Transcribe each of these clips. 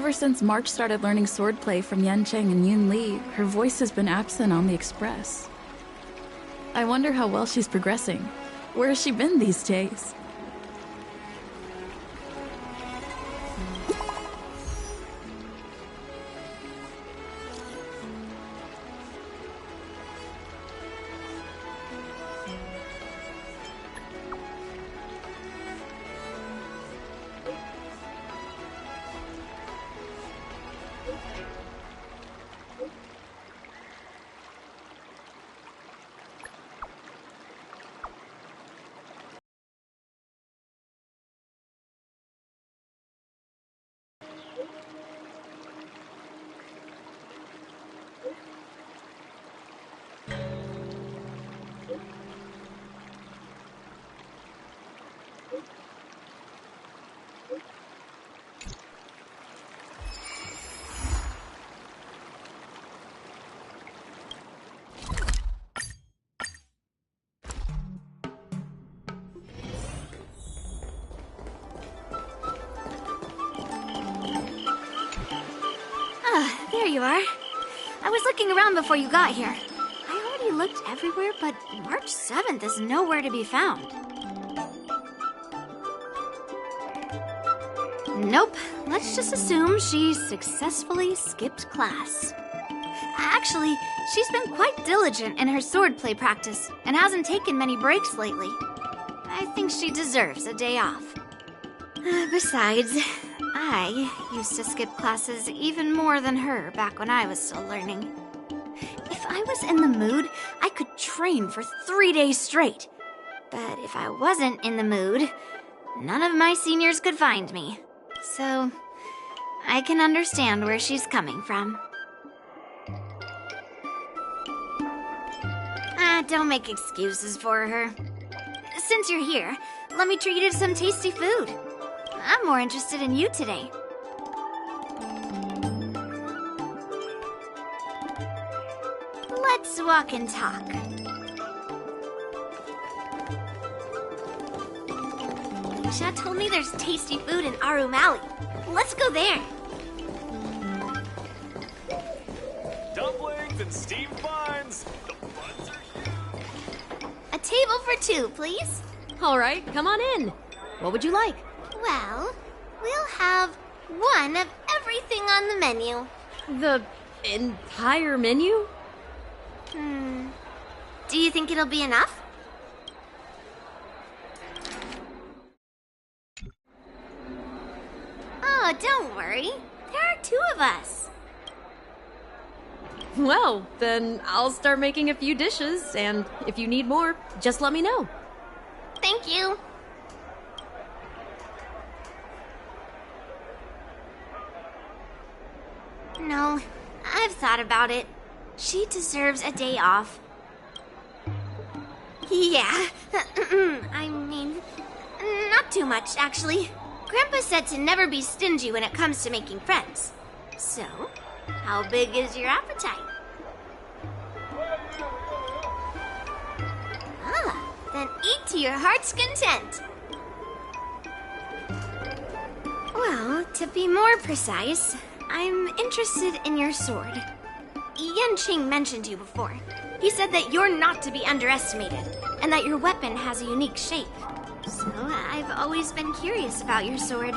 Ever since March started learning swordplay from Yan Cheng and Yun Li, her voice has been absent on the Express. I wonder how well she's progressing. Where has she been these days? There you are. I was looking around before you got here. I already looked everywhere, but March 7th is nowhere to be found. Nope. Let's just assume she successfully skipped class. Actually, she's been quite diligent in her swordplay practice and hasn't taken many breaks lately. I think she deserves a day off. Besides, I used to skip classes even more than her back when I was still learning. If I was in the mood, I could train for 3 days straight. But if I wasn't in the mood, none of my seniors could find me. So, I can understand where she's coming from. Don't make excuses for her. Since you're here, let me treat you to some tasty food. I'm more interested in you today. Let's walk and talk. Yusha told me there's tasty food in Arum Alley. Let's go there. Dumplings and steamed buns. The buns are huge. A table for two, please. All right, come on in. What would you like? Well, we'll have one of everything on the menu. The entire menu? Do you think it'll be enough? Oh, don't worry. There are two of us. Well, then I'll start making a few dishes, and if you need more, just let me know. Thank you. No, I've thought about it. She deserves a day off. Yeah, I mean, not too much, actually. Grandpa said to never be stingy when it comes to making friends. So, how big is your appetite? Then eat to your heart's content. Well, to be more precise, I'm interested in your sword. Yan Qing mentioned you before. He said that you're not to be underestimated, and that your weapon has a unique shape. So I've always been curious about your sword.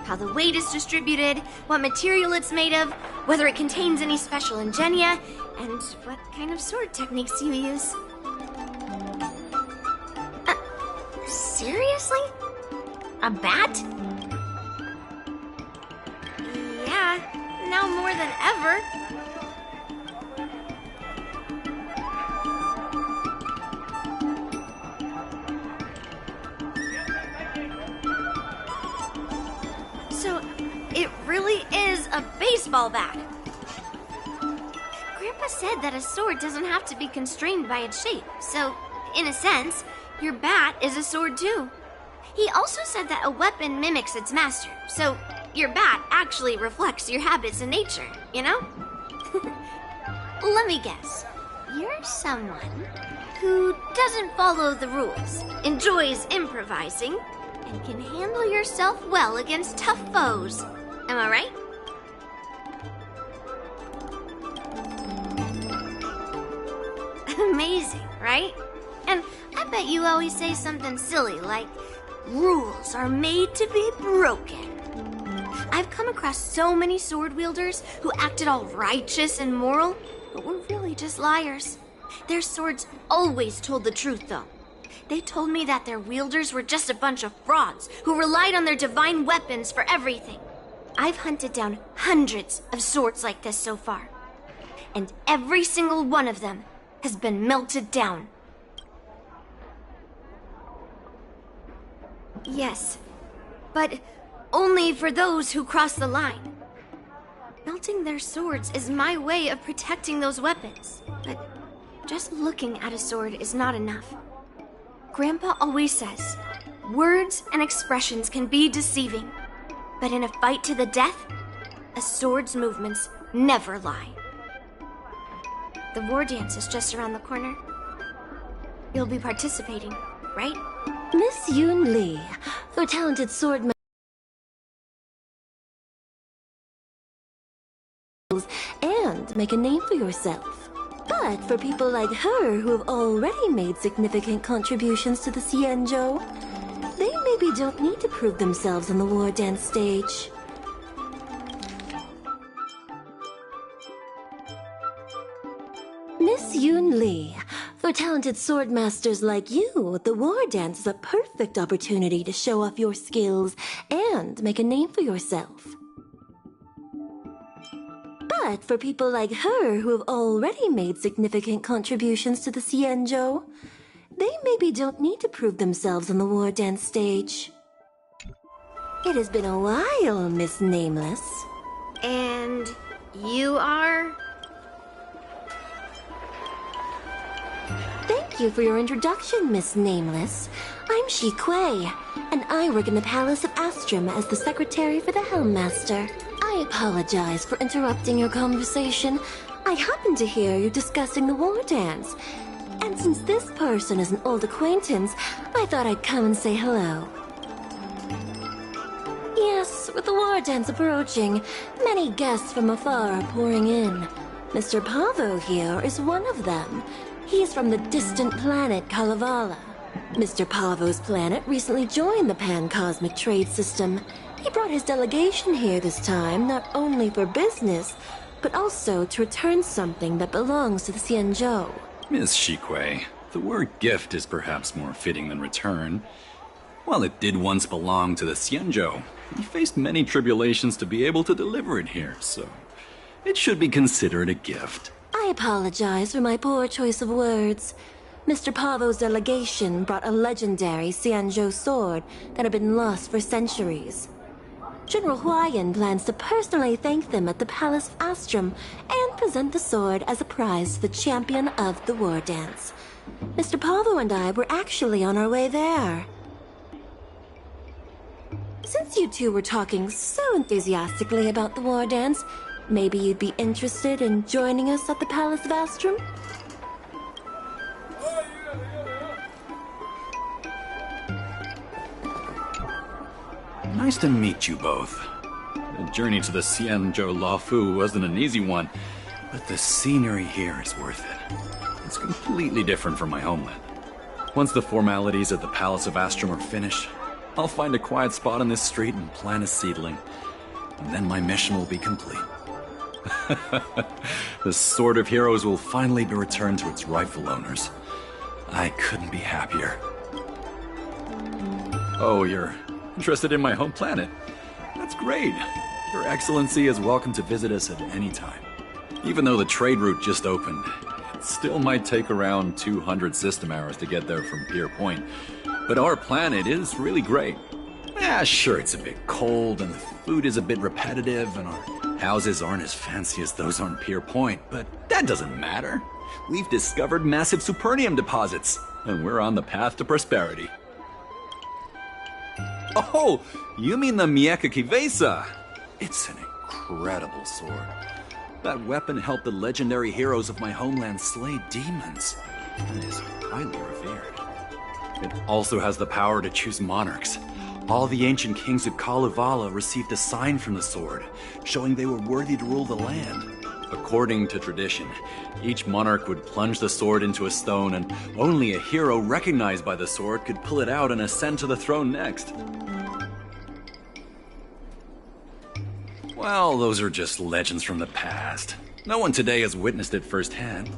How the weight is distributed, what material it's made of, whether it contains any special ingenia, and what kind of sword techniques you use. Seriously? A bat? Yeah, now more than ever. So, it really is a baseball bat. Grandpa said that a sword doesn't have to be constrained by its shape, so, in a sense, your bat is a sword too. He also said that a weapon mimics its master, so your bat actually reflects your habits and nature, you know? Let me guess. You're someone who doesn't follow the rules, enjoys improvising, and can handle yourself well against tough foes. Am I right? Amazing, right? And I bet you always say something silly like, rules are made to be broken. I've come across so many sword wielders who acted all righteous and moral, but were really just liars. Their swords always told the truth, though. They told me that their wielders were just a bunch of frauds who relied on their divine weapons for everything. I've hunted down hundreds of swords like this so far, and every single one of them has been melted down. Yes, but only for those who cross the line. Melting their swords is my way of protecting those weapons, but just looking at a sword is not enough. Grandpa always says, words and expressions can be deceiving, but in a fight to the death, a sword's movements never lie. The war dance is just around the corner. You'll be participating, right? Miss Yoon Lee, the talented swordman, and make a name for yourself. But for people like her who have already made significant contributions to the Xianzhou, they maybe don't need to prove themselves on the war dance stage. Miss Yoon Lee, for talented swordmasters like you, the war dance is a perfect opportunity to show off your skills and make a name for yourself. But for people like her who have already made significant contributions to the Xianzhou, they maybe don't need to prove themselves on the war dance stage. It has been a while, Miss Nameless. And you are? Thank you for your introduction, Miss Nameless. I'm Shi Kuei, and I work in the Palace of Astrum as the secretary for the Helmmaster. I apologize for interrupting your conversation. I happened to hear you discussing the war dance. And since this person is an old acquaintance, I thought I'd come and say hello. Yes, with the war dance approaching, many guests from afar are pouring in. Mr. Pavo here is one of them. He's from the distant planet Kalevala. Mr. Pavo's planet recently joined the Pan-Cosmic Trade System. He brought his delegation here this time, not only for business, but also to return something that belongs to the Xianzhou. Miss Shi Kuei, the word gift is perhaps more fitting than return. While it did once belong to the Xianzhou, we faced many tribulations to be able to deliver it here, so it should be considered a gift. I apologize for my poor choice of words. Mr. Pavo's delegation brought a legendary Xianzhou sword that had been lost for centuries. General Huayan plans to personally thank them at the Palace of Astrum and present the sword as a prize to the champion of the war dance. Mr. Pavo and I were actually on our way there. Since you two were talking so enthusiastically about the war dance, maybe you'd be interested in joining us at the Palace of Astrum? Nice to meet you both. The journey to the Xianzhou Luofu wasn't an easy one, but the scenery here is worth it. It's completely different from my homeland. Once the formalities at the Palace of Astrum are finished, I'll find a quiet spot on this street and plant a seedling. And then my mission will be complete. The Sword of Heroes will finally be returned to its rightful owners. I couldn't be happier. Oh, you're interested in my home planet? That's great. Your Excellency is welcome to visit us at any time. Even though the trade route just opened, it still might take around 200 system hours to get there from Pier Point. But our planet is really great. Yeah, sure, it's a bit cold and the food is a bit repetitive and our houses aren't as fancy as those on Pier Point, but that doesn't matter. We've discovered massive supernium deposits, and we're on the path to prosperity. Oh, you mean the Mieka Kivesa? It's an incredible sword. That weapon helped the legendary heroes of my homeland slay demons. It is highly revered. It also has the power to choose monarchs. All the ancient kings of Kalevala received a sign from the sword, showing they were worthy to rule the land. According to tradition, each monarch would plunge the sword into a stone, and only a hero recognized by the sword could pull it out and ascend to the throne next. Well, those are just legends from the past. No one today has witnessed it firsthand.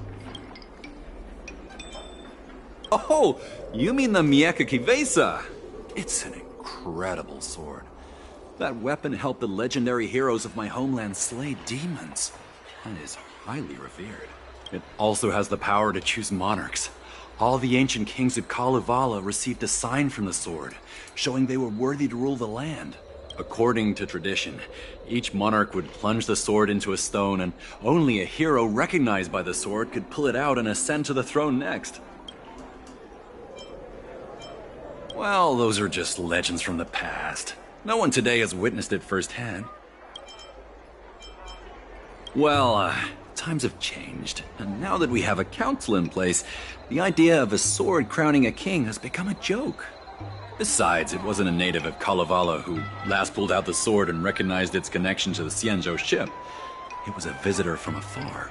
Oh, you mean the Mieka Kivesa? It's an incredible sword. That weapon helped the legendary heroes of my homeland slay demons, and is highly revered. It also has the power to choose monarchs. All the ancient kings of Kalevala received a sign from the sword, showing they were worthy to rule the land. According to tradition, each monarch would plunge the sword into a stone, and only a hero recognized by the sword could pull it out and ascend to the throne next. Well, those are just legends from the past. No one today has witnessed it firsthand. Well, times have changed, and now that we have a council in place, the idea of a sword crowning a king has become a joke. Besides, it wasn't a native of Kalevala who last pulled out the sword and recognized its connection to the Xianzhou ship. It was a visitor from afar.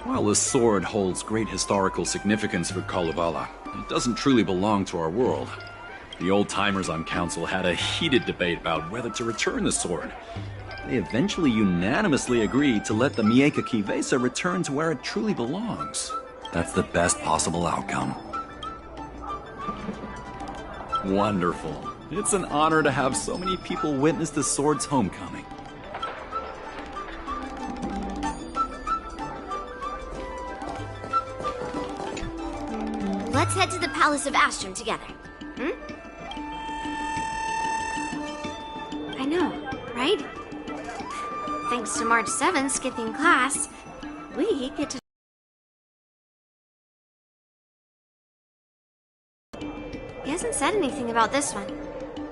While the sword holds great historical significance for Kalevala, it doesn't truly belong to our world. The old-timers on council had a heated debate about whether to return the sword. They eventually unanimously agreed to let the Mieka Kivesa return to where it truly belongs. That's the best possible outcome. Wonderful. It's an honor to have so many people witness the sword's homecoming. Let's head to the Palace of Astrum together. I know, right? Thanks to March 7th skipping class, we get to... He hasn't said anything about this one.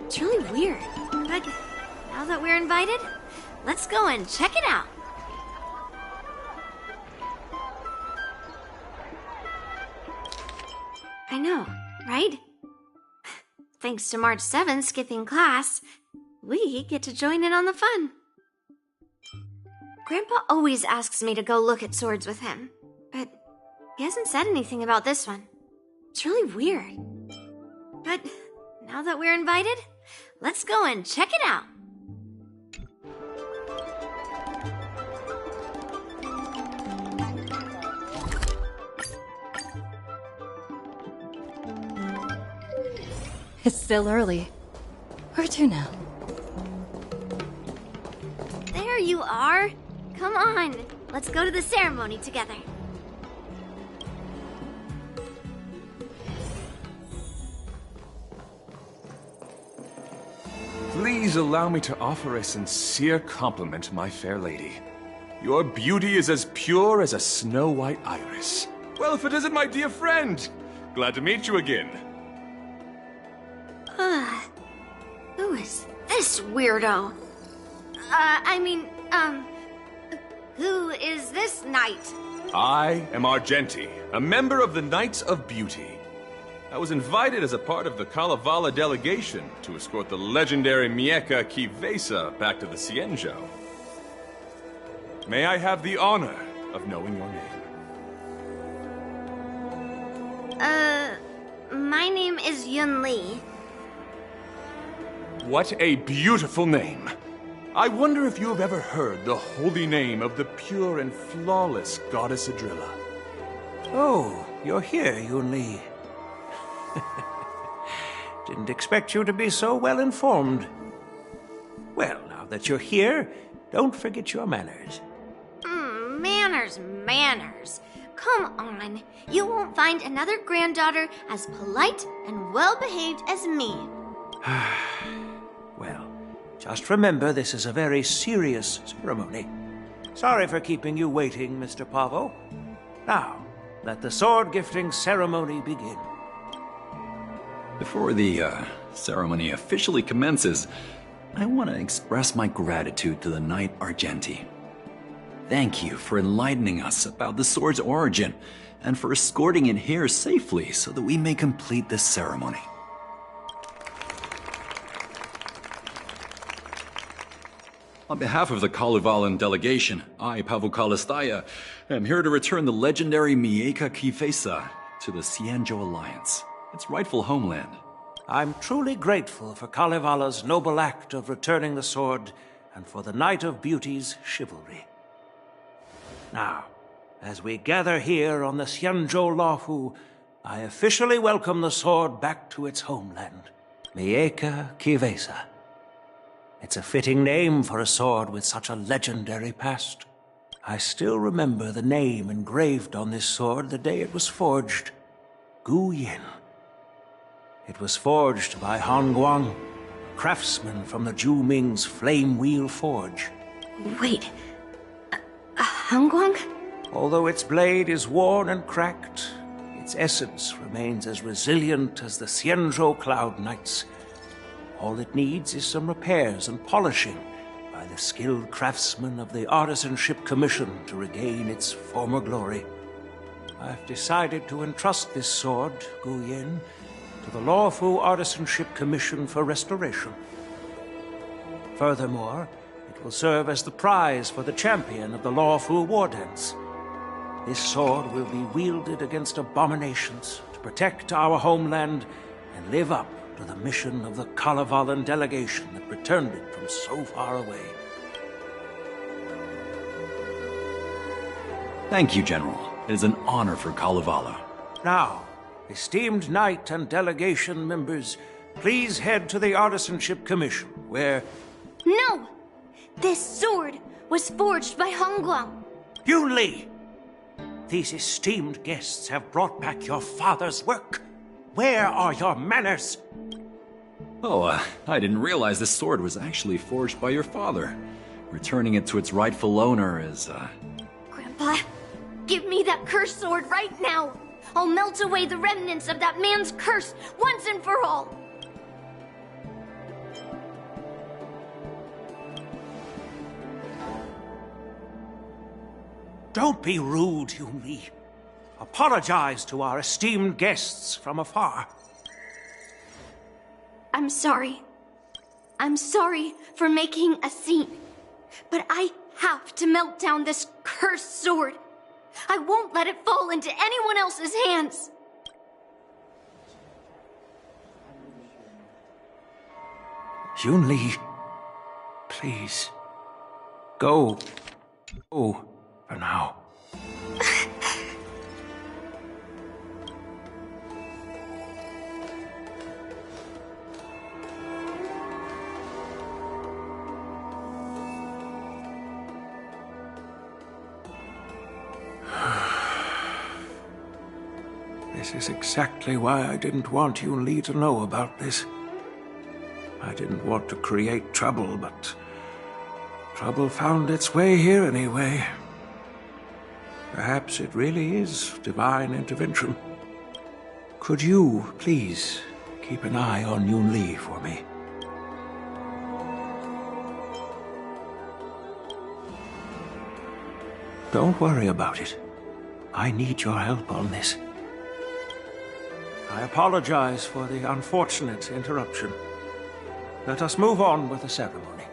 It's really weird. But now that we're invited, let's go and check it out. I know, right? Thanks to March 7th skipping class, we get to join in on the fun. Grandpa always asks me to go look at swords with him, but he hasn't said anything about this one. It's really weird. But now that we're invited, let's go and check it out. It's still early. Where to now? There you are. Come on, let's go to the ceremony together. Please allow me to offer a sincere compliment, my fair lady. Your beauty is as pure as a snow-white iris. Well, if it isn't my dear friend! Glad to meet you again. Who is this weirdo? Who is this knight? I am Argenti, a member of the Knights of Beauty. I was invited as a part of the Kalevala delegation to escort the legendary Mieka Kivesa back to the Xianzhou. May I have the honor of knowing your name? My name is Yun Li. What a beautiful name! I wonder if you have ever heard the holy name of the pure and flawless goddess Adrilla. Oh, you're here, Yun Li. Didn't expect you to be so well informed. Well, now that you're here, don't forget your manners. Manners. Come on. You won't find another granddaughter as polite and well-behaved as me. Well, just remember this is a very serious ceremony. Sorry for keeping you waiting, Mr. Pavo. Now, let the sword gifting ceremony begin. Before the ceremony officially commences, I want to express my gratitude to the Knight Argenti. Thank you for enlightening us about the sword's origin and for escorting it here safely so that we may complete this ceremony. On behalf of the Kalevalan delegation, I, Pavel Kalistaya, am here to return the legendary Mieka Kifesa to the Xianzhou Alliance, its rightful homeland. I'm truly grateful for Kalevala's noble act of returning the sword and for the Knight of Beauty's chivalry. Now, as we gather here on the Xianzhou Luofu, I officially welcome the sword back to its homeland, Mieka Kifesa. It's a fitting name for a sword with such a legendary past. I still remember the name engraved on this sword the day it was forged. Gu Yin. It was forged by Han Guang, craftsman from the Zhu Ming's Flame Wheel Forge. Wait, Han Guang? Although its blade is worn and cracked, its essence remains as resilient as the Xianzhou Cloud Knights. All it needs is some repairs and polishing by the skilled craftsmen of the Artisanship Commission to regain its former glory. I've decided to entrust this sword, Gu Yin, to the Luofu Artisanship Commission for restoration. Furthermore, it will serve as the prize for the champion of the Luofu War Dance. This sword will be wielded against abominations to protect our homeland and live up to the mission of the Kalevalan delegation that returned it from so far away. Thank you, General. It is an honor for Kalevala. Now, esteemed knight and delegation members, please head to the Artisanship Commission, where... No! This sword was forged by Han Guang. Yun Li! These esteemed guests have brought back your father's work. Where are your manners? Oh, I didn't realize this sword was actually forged by your father. Returning it to its rightful owner is, Grandpa, give me that cursed sword right now! I'll melt away the remnants of that man's curse once and for all! Don't be rude, Yun Li. Apologize to our esteemed guests from afar. I'm sorry. I'm sorry for making a scene. But I have to melt down this cursed sword. I won't let it fall into anyone else's hands. Yun Li, please. Go. Go for now. This is exactly why I didn't want Yun Li to know about this. I didn't want to create trouble, but trouble found its way here anyway. Perhaps it really is divine intervention. Could you, please, keep an eye on Yun Li for me? Don't worry about it. I need your help on this. I apologize for the unfortunate interruption. Let us move on with the ceremony.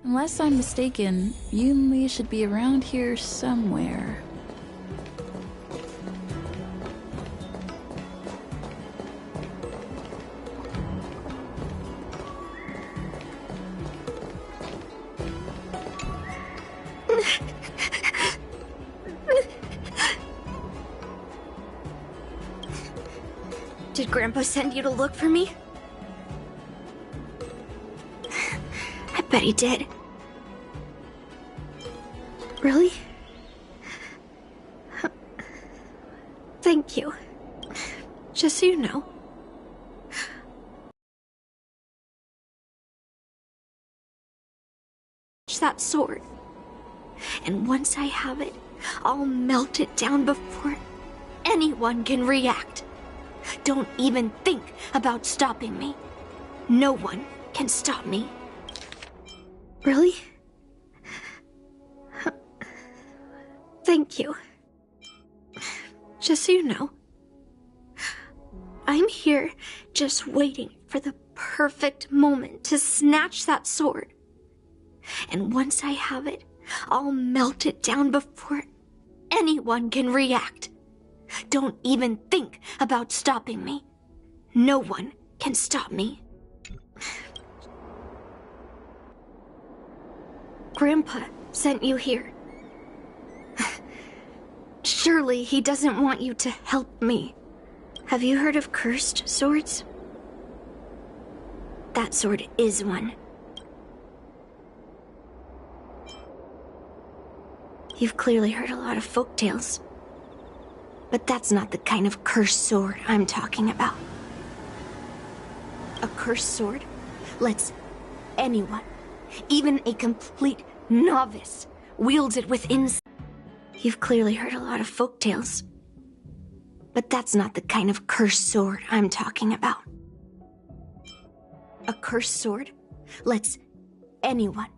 Unless I'm mistaken, Yun Li should be around here somewhere. Did Grandpa send you to look for me? I bet he did. Really? Thank you. Just so you know. That sword. And once I have it, I'll melt it down before anyone can react. Don't even think about stopping me. No one can stop me. Really? Thank you. Just so you know, I'm here just waiting for the perfect moment to snatch that sword. And once I have it, I'll melt it down before anyone can react. Don't even think about stopping me. No one can stop me. Grandpa sent you here. Surely he doesn't want you to help me. Have you heard of cursed swords? That sword is one. You've clearly heard a lot of folk tales. But that's not the kind of cursed sword I'm talking about. A cursed sword lets anyone, even a complete novice, wield it with You've clearly heard a lot of folk tales. But that's not the kind of cursed sword I'm talking about. A cursed sword lets anyone,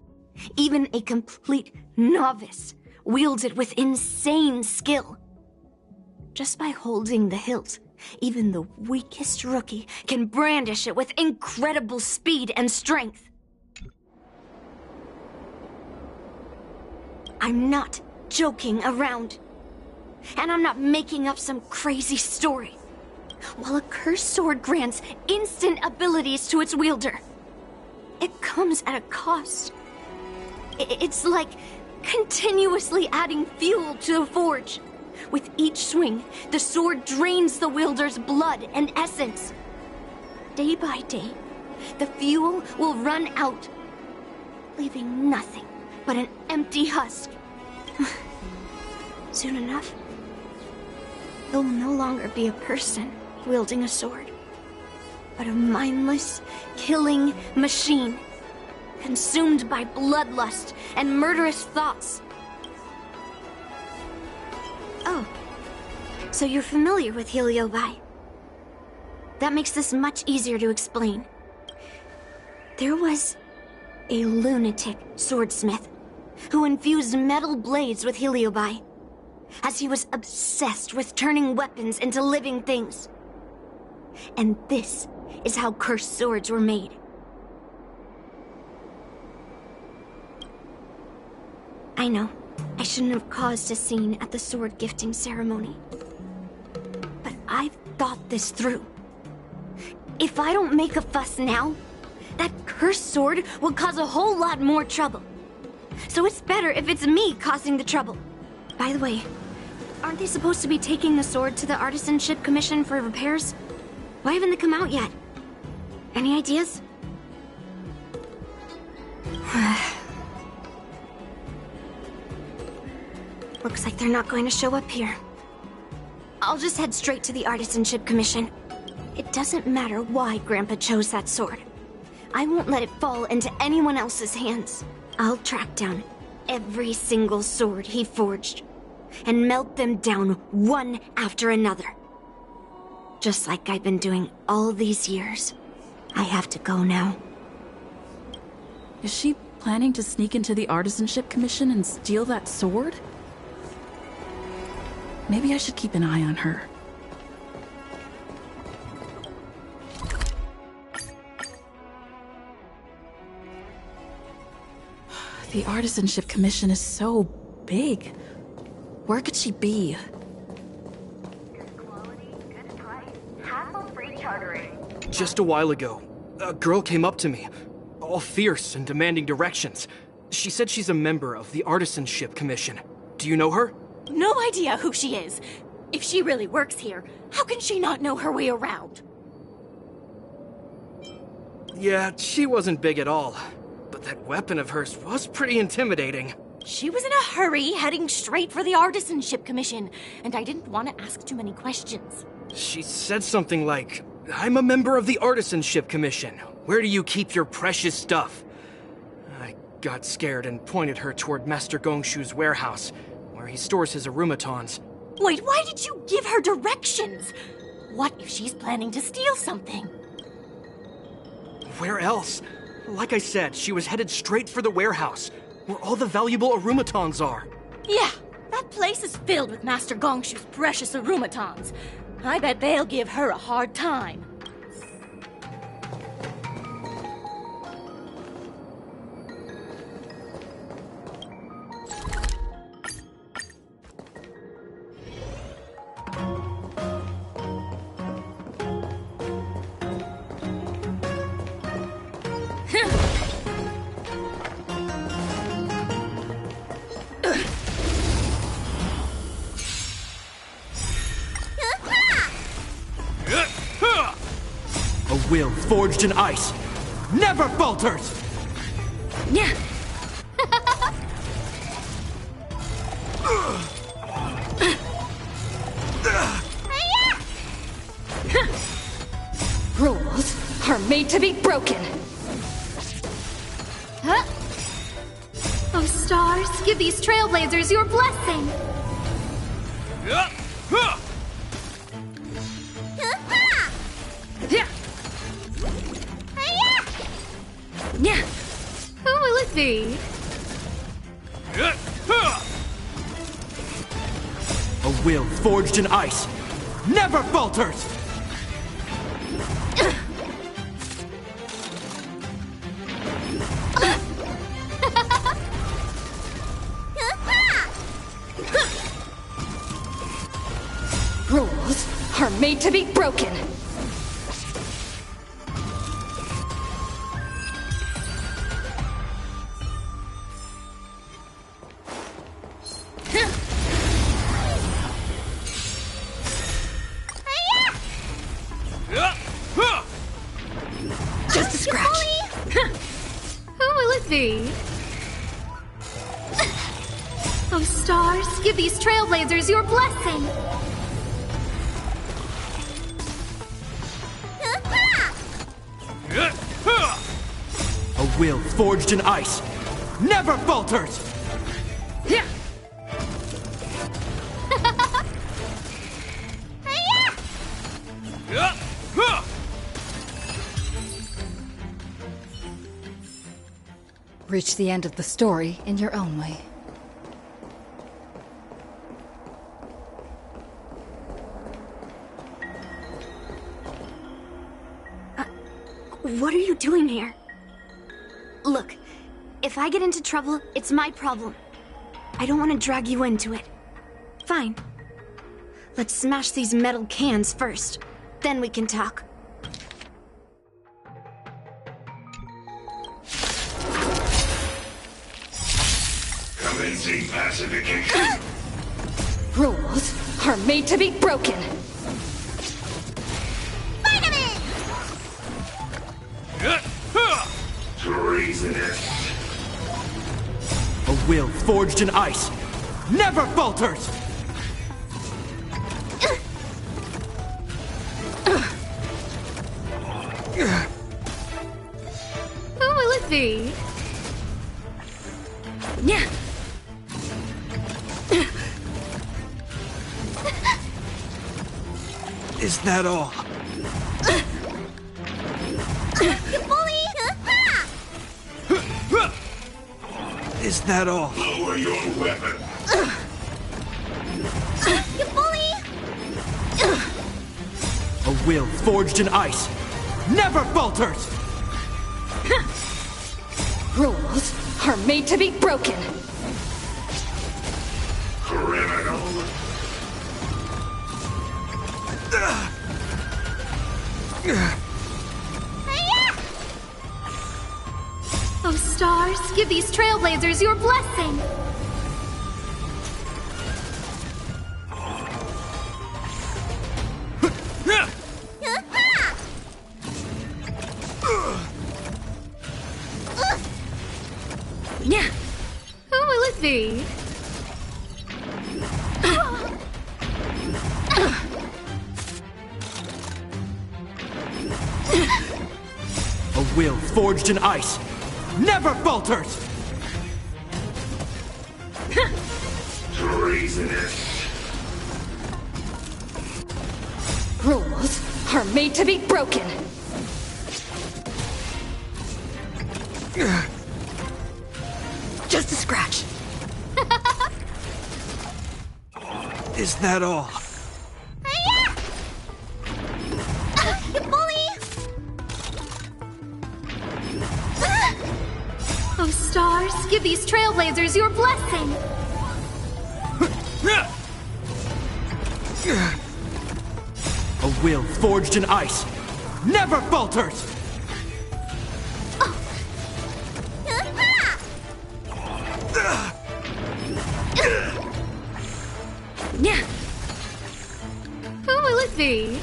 even a complete novice, wield it with insane skill. Just by holding the hilt, even the weakest rookie can brandish it with incredible speed and strength. I'm not joking around. And I'm not making up some crazy story. While a cursed sword grants instant abilities to its wielder, it comes at a cost. It's like continuously adding fuel to the forge. With each swing, the sword drains the wielder's blood and essence. Day by day, the fuel will run out, leaving nothing but an empty husk. Soon enough, it will no longer be a person wielding a sword, but a mindless, killing machine, consumed by bloodlust and murderous thoughts. Oh, so you're familiar with Heliobi. That makes this much easier to explain. There was a lunatic swordsmith who infused metal blades with Heliobi, as he was obsessed with turning weapons into living things. And this is how cursed swords were made. I know, I shouldn't have caused a scene at the sword gifting ceremony. But I've thought this through. If I don't make a fuss now, that cursed sword will cause a whole lot more trouble. So it's better if it's me causing the trouble. By the way, aren't they supposed to be taking the sword to the Artisanship Commission for repairs? Why haven't they come out yet? Any ideas? Looks like they're not going to show up here. I'll just head straight to the Artisanship Commission. It doesn't matter why Grandpa chose that sword. I won't let it fall into anyone else's hands. I'll track down every single sword he forged and melt them down one after another. Just like I've been doing all these years. I have to go now. Is she planning to sneak into the Artisanship Commission and steal that sword? Maybe I should keep an eye on her. The Artisanship Commission is so big. Where could she be? Good quality, good price, hassle-free chartering. Just a while ago, a girl came up to me, all fierce and demanding directions. She said she's a member of the Artisanship Commission. Do you know her? No idea who she is. If she really works here, how can she not know her way around? Yeah, she wasn't big at all. But that weapon of hers was pretty intimidating. She was in a hurry, heading straight for the Artisanship Commission, and I didn't want to ask too many questions. She said something like, "I'm a member of the Artisanship Commission. Where do you keep your precious stuff?" I got scared and pointed her toward Master Gongshu's warehouse, where he stores his arumatons. Wait, why did you give her directions? What if she's planning to steal something? Where else? Like I said, she was headed straight for the warehouse, where all the valuable arumatons are. Yeah, that place is filled with Master Gongshu's precious arumatons. I bet they'll give her a hard time. A will forged in ice never falters! Yeah. Rules are made to be broken. Oh, stars, give these trailblazers your blessing. Yeah. Who will it be? A will forged in ice never falters! Rules are made to be broken. Just a scratch. Who will it be? Oh, stars, give these trailblazers your blessing. A will forged in ice never falters! Yeah. Reach the end of the story in your own way. What are you doing here? Look, if I get into trouble, it's my problem. I don't want to drag you into it. Fine. Let's smash these metal cans first. Then we can talk. Commencing pacification. Rules are made to be broken. Treasonous. A will forged in ice never falters! Who will it be? Yeah. Is that all? Is that all? Lower your weapon. A will forged in ice never falters! Rules are made to be broken. Criminal. Oh, stars, give these trailblazers your blessing. Yeah. Who will it be? A will forged in ice never falters! Treasonous. Rules are made to be broken. Just a scratch. Is that all? Oh, stars, give these trailblazers your blessing! A will forged in ice never falters! Who will it be?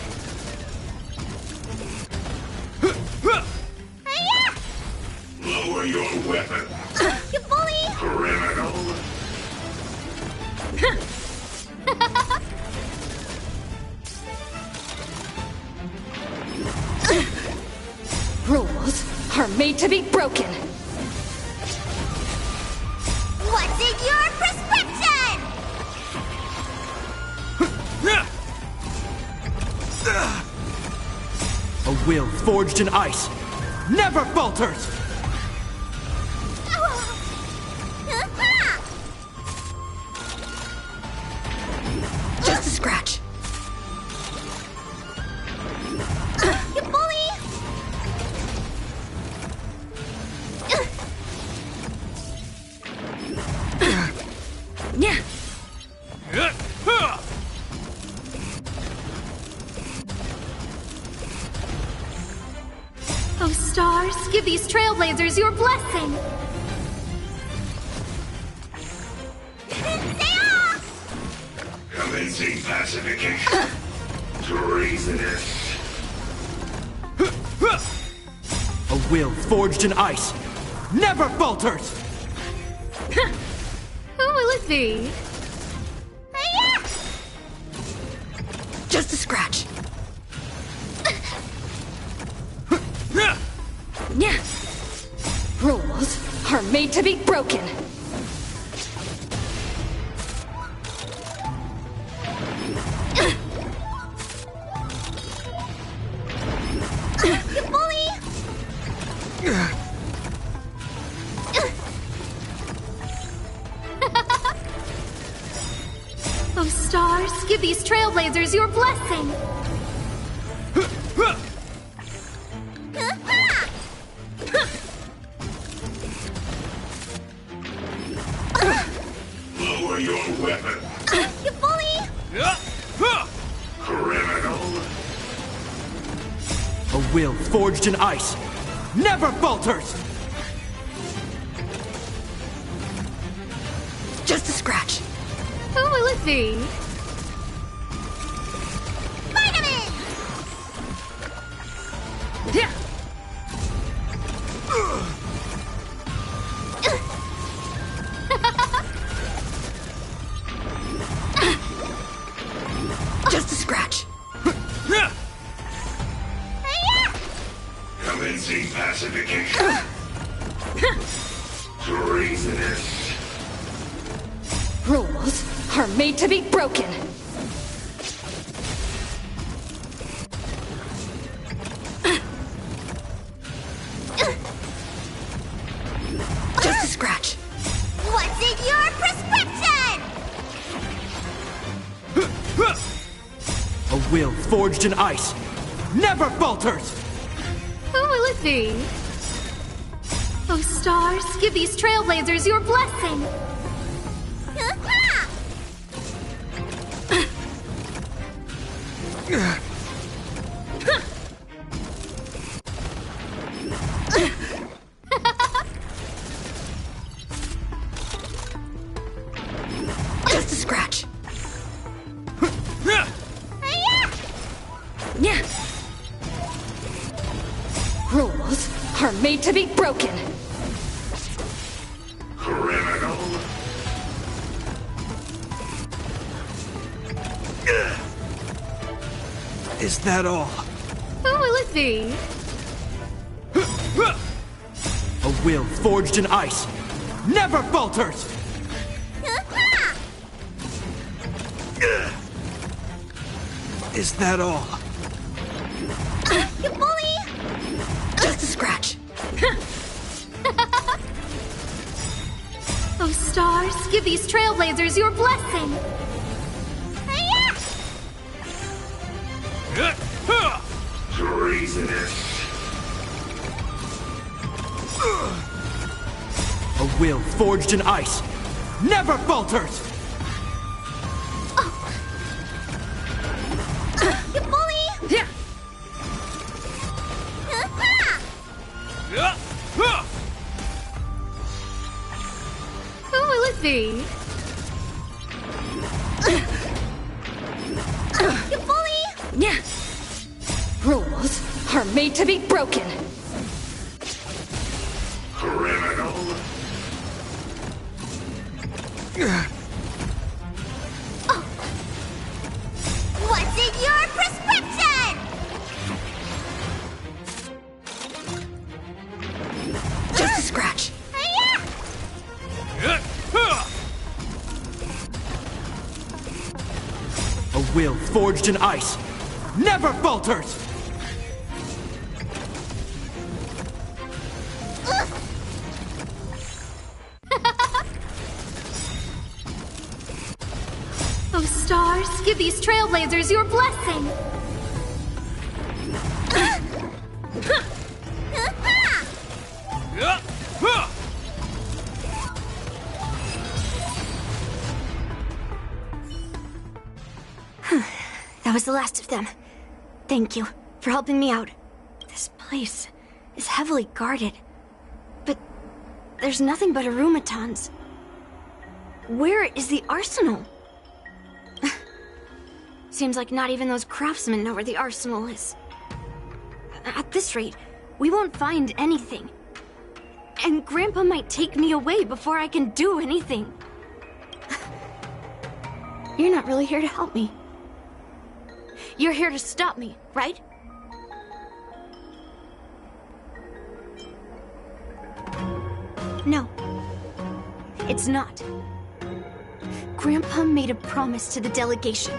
Lower your weapon. You bully! Criminal. Rules are made to be broken. What's in your prescription? A will forged in ice never falters! Just a scratch. You bully! Yeah. Oh, stars, give these trailblazers your blessing! Stay off! Commencing pacification. Treasonous. A will forged in ice never falters! Who will it be? Just a scratch. Yeah. Rules are made to be broken. You bully! Oh, stars, give these trailblazers your blessing! Lower your weapon. You bully! Criminal. A will forged in ice never falters! Just a scratch. Who will it be? Vitamin! Yeah. Just a scratch. Commencing pacification. Treasonous. Rules are made to be broken. Just a scratch. What's in your prescription? A will forged in ice never falters! Who will it be? Oh, stars, give these trailblazers your blessing! Just a scratch. Yeah. Rules are made to be broken. Criminal. Is that all? Who will it be? A will forged in ice never falters! Is that all? You bully! Just a scratch. Oh, stars, give these trailblazers your blessing! Treasonous. A will forged in ice never falters! You bully! Yeah. Who will it be? You bully! Yeah. Rules are made to be broken. Criminal. What's in your prescription? Just a scratch. A will forged in ice never falters! Oh, stars, give these trailblazers your blessing! That was the last of them. Thank you for helping me out. This place is heavily guarded, but there's nothing but automatons. Where is the arsenal? Seems like not even those craftsmen know where the arsenal is. At this rate, we won't find anything. And Grandpa might take me away before I can do anything. You're not really here to help me. You're here to stop me, right? No. It's not. Grandpa made a promise to the delegation,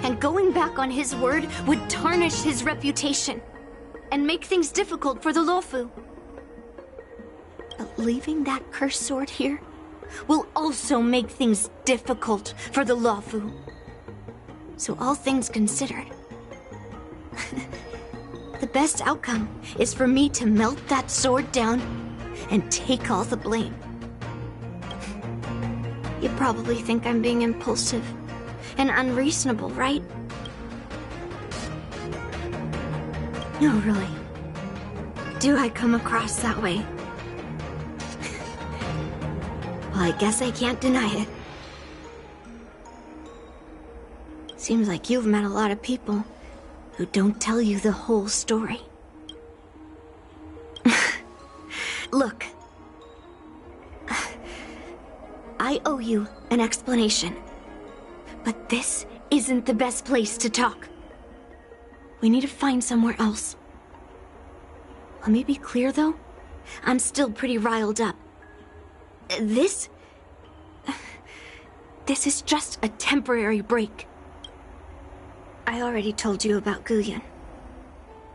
and going back on his word would tarnish his reputation and make things difficult for the Luofu. But leaving that cursed sword here will also make things difficult for the Luofu. So all things considered, the best outcome is for me to melt that sword down and take all the blame. You probably think I'm being impulsive and unreasonable, right? No, really. Do I come across that way? Well, I guess I can't deny it. Seems like you've met a lot of people who don't tell you the whole story. Look. I owe you an explanation. But this isn't the best place to talk. We need to find somewhere else. Let me be clear, though. I'm still pretty riled up. This is just a temporary break. I already told you about Guyan.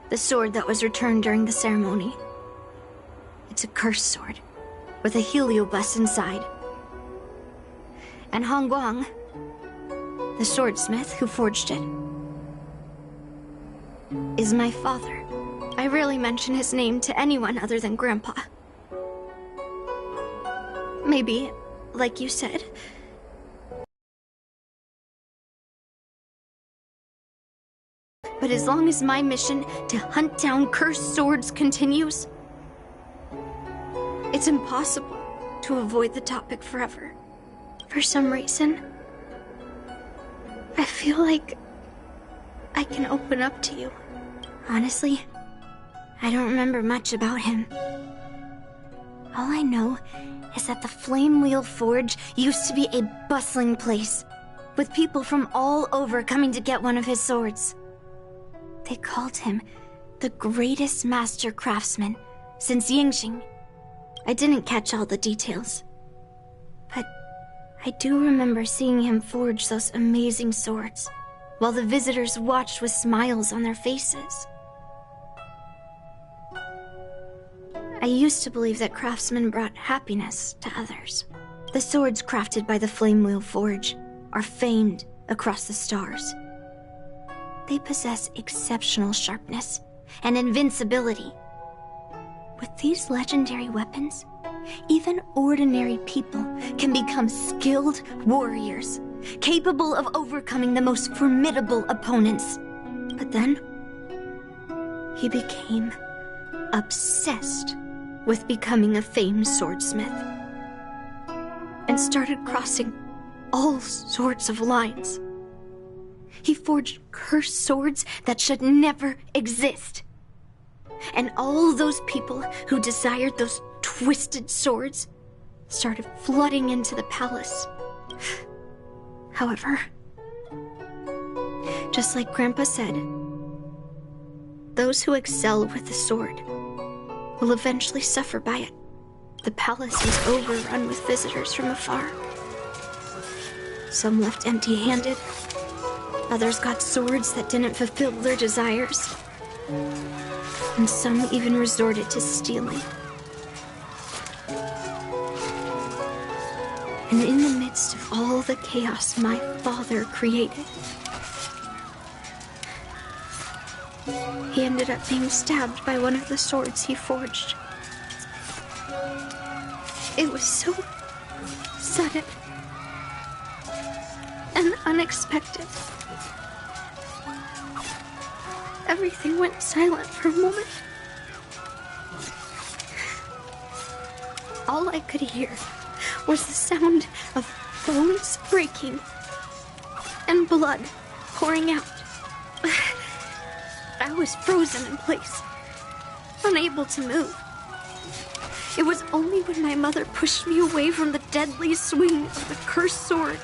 The sword that was returned during the ceremony. It's a cursed sword, with a heliobus inside. And Hongguang, the swordsmith who forged it, is my father. I rarely mention his name to anyone other than Grandpa. Maybe, like you said, but as long as my mission to hunt down cursed swords continues, it's impossible to avoid the topic forever. For some reason, I feel like I can open up to you. Honestly, I don't remember much about him. All I know is that the Flame Wheel Forge used to be a bustling place, with people from all over coming to get one of his swords. They called him the greatest master craftsman since Yingxing. I didn't catch all the details, but I do remember seeing him forge those amazing swords, while the visitors watched with smiles on their faces. I used to believe that craftsmen brought happiness to others. The swords crafted by the Flame Wheel Forge are famed across the stars. They possess exceptional sharpness and invincibility. With these legendary weapons, Even ordinary people can become skilled warriors, capable of overcoming the most formidable opponents. But then, he became obsessed with becoming a famed swordsmith, and started crossing all sorts of lines. He forged cursed swords that should never exist. And all those people who desired those twisted swords started flooding into the palace. However, just like Grandpa said, those who excel with the sword will eventually suffer by it. The palace was overrun with visitors from afar. Some left empty-handed. Others got swords that didn't fulfill their desires. And some even resorted to stealing. And in the midst of all the chaos my father created, he ended up being stabbed by one of the swords he forged. It was so sudden and unexpected. Everything went silent for a moment. All I could hear was the sound of bones breaking and blood pouring out. I was frozen in place, unable to move. It was only when my mother pushed me away from the deadly swing of the cursed sword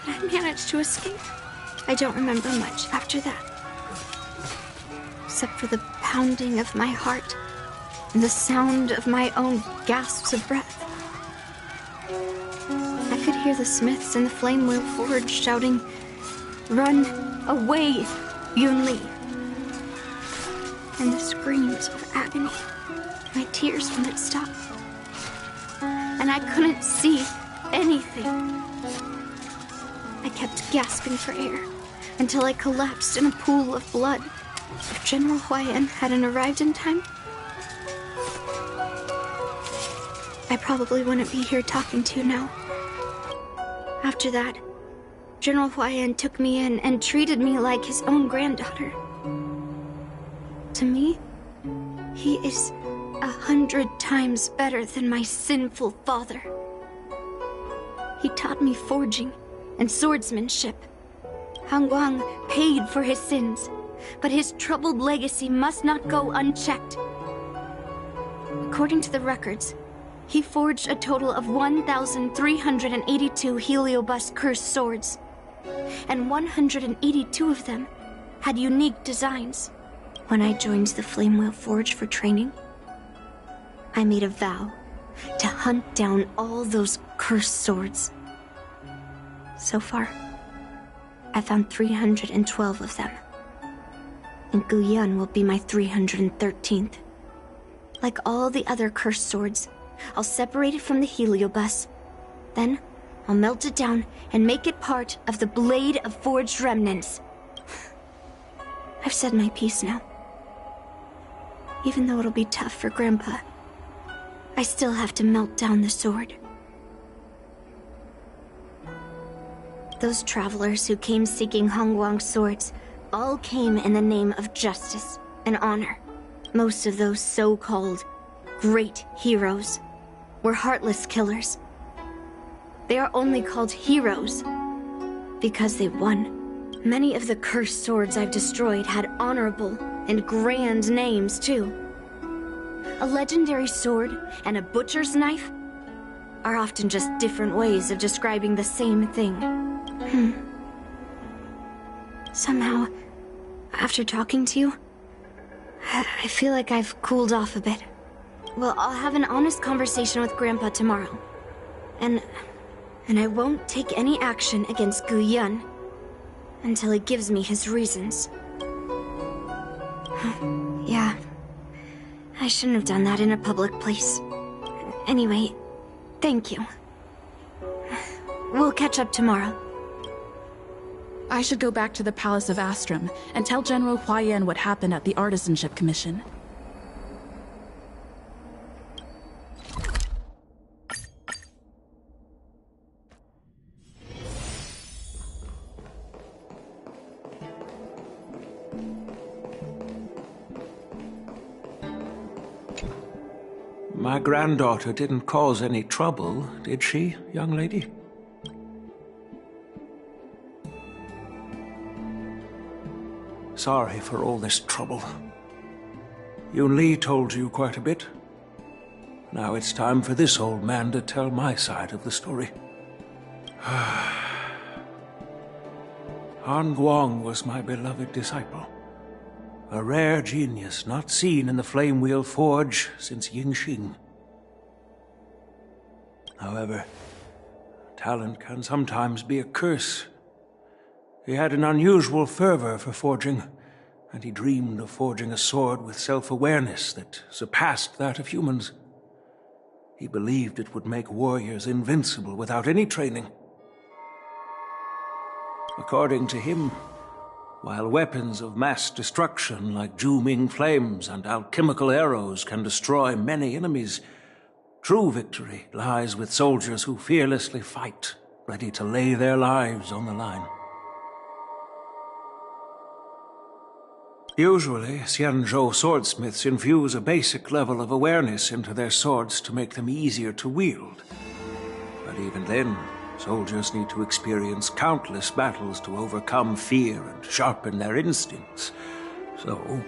that I managed to escape. I don't remember much after that, except for the pounding of my heart and the sound of my own gasps of breath. I could hear the smiths in the Flame Wheel Forge shouting, "Run away, Yun Li!" And the screams of agony. My tears wouldn't stop. And I couldn't see anything. I kept gasping for air until I collapsed in a pool of blood. If General Huayan hadn't arrived in time, I probably wouldn't be here talking to you now. After that, General Huayan took me in and treated me like his own granddaughter. To me, he is 100 times better than my sinful father. He taught me forging and swordsmanship. Han Guang paid for his sins, but his troubled legacy must not go unchecked. According to the records, he forged a total of 1,382 Heliobus cursed swords, and 182 of them had unique designs. When I joined the Flame Wheel Forge for training, I made a vow to hunt down all those cursed swords. So far, I found 312 of them. And Guyan will be my 313th. Like all the other cursed swords, I'll separate it from the Heliobus. Then, I'll melt it down and make it part of the Blade of Forged Remnants. I've said my piece now. Even though it'll be tough for Grandpa, I still have to melt down the sword. Those travelers who came seeking Hongguang's swords all came in the name of justice and honor. Most of those so-called great heroes were heartless killers. They are only called heroes because they won. Many of the cursed swords I've destroyed had honorable and grand names, too. A legendary sword and a butcher's knife are often just different ways of describing the same thing. Somehow, after talking to you, I feel like I've cooled off a bit. Well, I'll have an honest conversation with Grandpa tomorrow. And I won't take any action against Guyan until he gives me his reasons. Yeah, I shouldn't have done that in a public place. Anyway, thank you. We'll catch up tomorrow. I should go back to the Palace of Astrum and tell General Huayan what happened at the Artisanship Commission. My granddaughter didn't cause any trouble, did she, young lady? Sorry for all this trouble. Yun Li told you quite a bit. Now it's time for this old man to tell my side of the story. Han Guang was my beloved disciple. A rare genius not seen in the Flame Wheel Forge since Yingxing. However, talent can sometimes be a curse. He had an unusual fervor for forging, and he dreamed of forging a sword with self-awareness that surpassed that of humans. He believed it would make warriors invincible without any training. According to him, while weapons of mass destruction like Zhu-Ming flames and alchemical arrows can destroy many enemies, true victory lies with soldiers who fearlessly fight, ready to lay their lives on the line. Usually, Xianzhou swordsmiths infuse a basic level of awareness into their swords to make them easier to wield. But even then, soldiers need to experience countless battles to overcome fear and sharpen their instincts. So,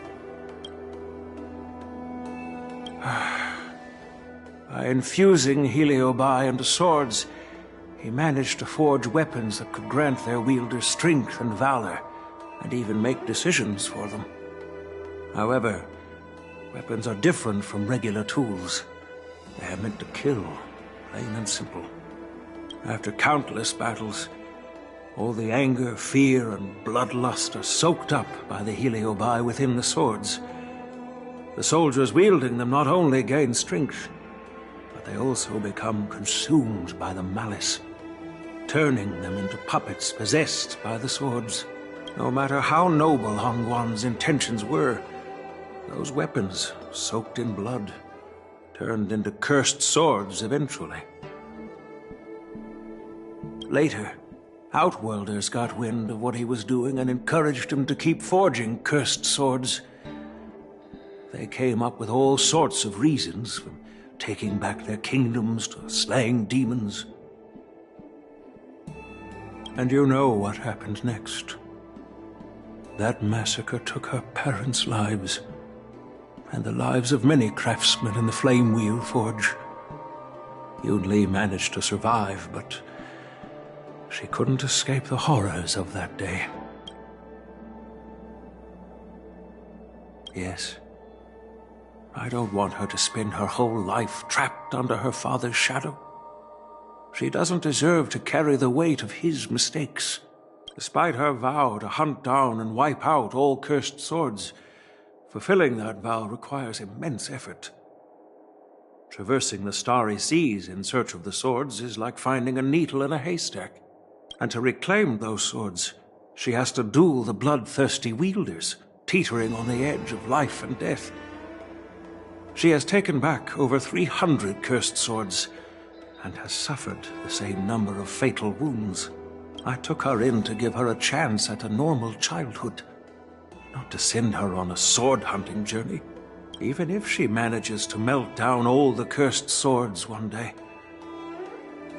by infusing Heliobi into swords, he managed to forge weapons that could grant their wielders strength and valor, and even make decisions for them. However, weapons are different from regular tools. They are meant to kill, plain and simple. After countless battles, all the anger, fear, and bloodlust are soaked up by the Heliobi within the swords. The soldiers wielding them not only gain strength, but they also become consumed by the malice, turning them into puppets possessed by the swords. No matter how noble Han Guang's intentions were, those weapons, soaked in blood, turned into cursed swords eventually. Later, Outworlders got wind of what he was doing and encouraged him to keep forging cursed swords. They came up with all sorts of reasons, from taking back their kingdoms to slaying demons. And you know what happened next. That massacre took her parents' lives, and the lives of many craftsmen in the Flame Wheel Forge. Yun Li managed to survive, but she couldn't escape the horrors of that day. Yes, I don't want her to spend her whole life trapped under her father's shadow. She doesn't deserve to carry the weight of his mistakes. Despite her vow to hunt down and wipe out all cursed swords, fulfilling that vow requires immense effort. Traversing the starry seas in search of the swords is like finding a needle in a haystack. And to reclaim those swords, she has to duel the bloodthirsty wielders, teetering on the edge of life and death. She has taken back over 300 cursed swords, and has suffered the same number of fatal wounds. I took her in to give her a chance at a normal childhood, not to send her on a sword-hunting journey. Even if she manages to melt down all the cursed swords one day,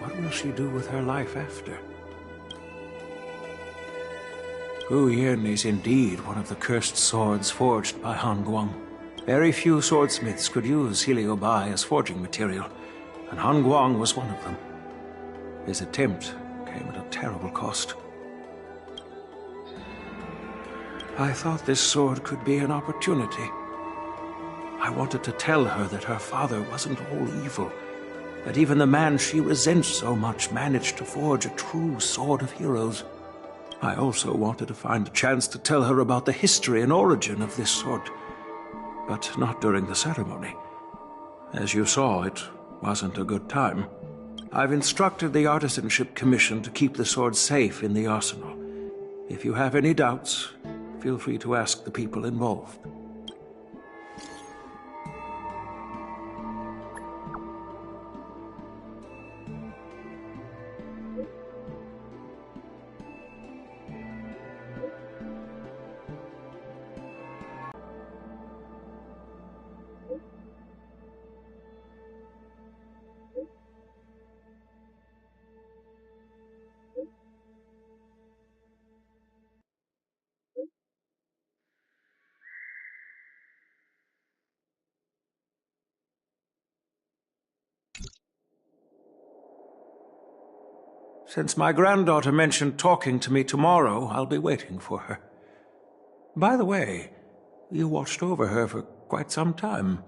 what will she do with her life after? Gu Yin is indeed one of the cursed swords forged by Han Guang. Very few swordsmiths could use Heliobi as forging material, and Han Guang was one of them. His attempt came at a terrible cost. I thought this sword could be an opportunity. I wanted to tell her that her father wasn't all evil, that even the man she resents so much managed to forge a true sword of heroes. I also wanted to find a chance to tell her about the history and origin of this sword, but not during the ceremony. As you saw, it wasn't a good time. I've instructed the Artisanship Commission to keep the sword safe in the arsenal. If you have any doubts, feel free to ask the people involved. Since my granddaughter mentioned talking to me tomorrow, I'll be waiting for her. By the way, you watched over her for quite some time.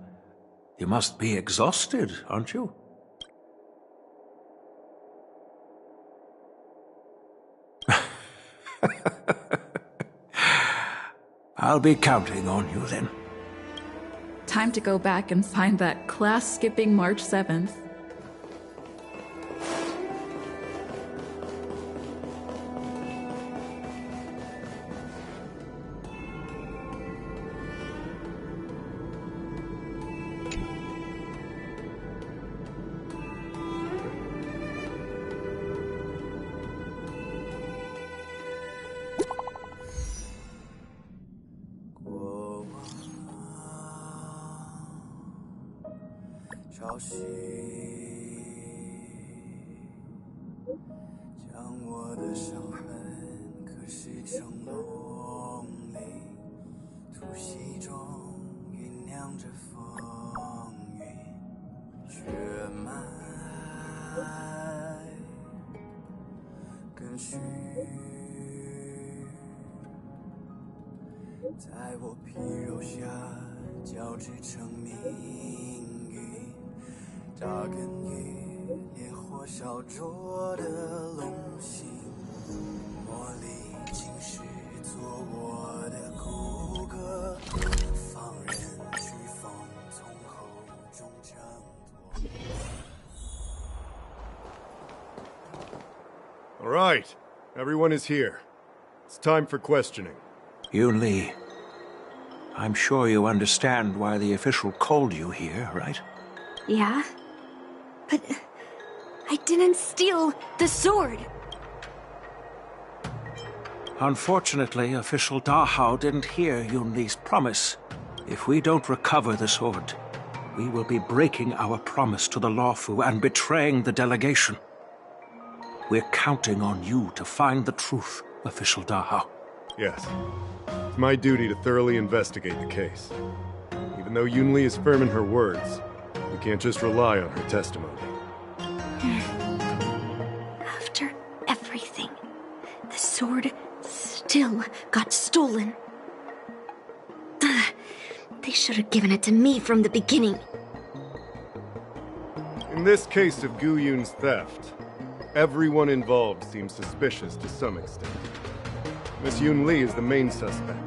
You must be exhausted, aren't you? I'll be counting on you then. Time to go back and find that class-skipping March 7th. All right, everyone is here. It's time for questioning. Yoon Lee, I'm sure you understand why the official called you here, right? Yeah? But I didn't steal the sword. Unfortunately, official Dahao didn't hear Yoon Lee's promise. If we don't recover the sword, we will be breaking our promise to the Lawfu and betraying the delegation. We're counting on you to find the truth, official Dahao. Yes. It's my duty to thoroughly investigate the case. Even though Yoon Lee is firm in her words, we can't just rely on her testimony. After everything, the sword still got stolen. They should have given it to me from the beginning. In this case of Gu Yun's theft, everyone involved seems suspicious to some extent. Miss Yoon Lee is the main suspect.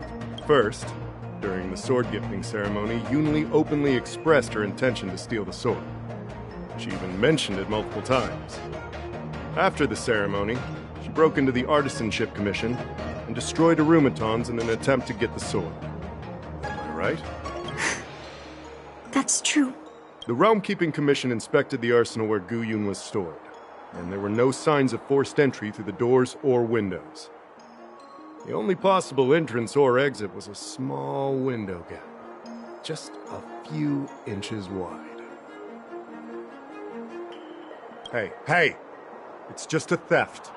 First, during the sword-gifting ceremony, Yoon Lee openly expressed her intention to steal the sword. She even mentioned it multiple times. After the ceremony, she broke into the Artisanship Commission and destroyed Arumatons in an attempt to get the sword. Am I right? That's true. The Realm Keeping Commission inspected the arsenal where Gu Yun was stored, and there were no signs of forced entry through the doors or windows. The only possible entrance or exit was a small window gap, just a few inches wide. Hey! It's just a theft.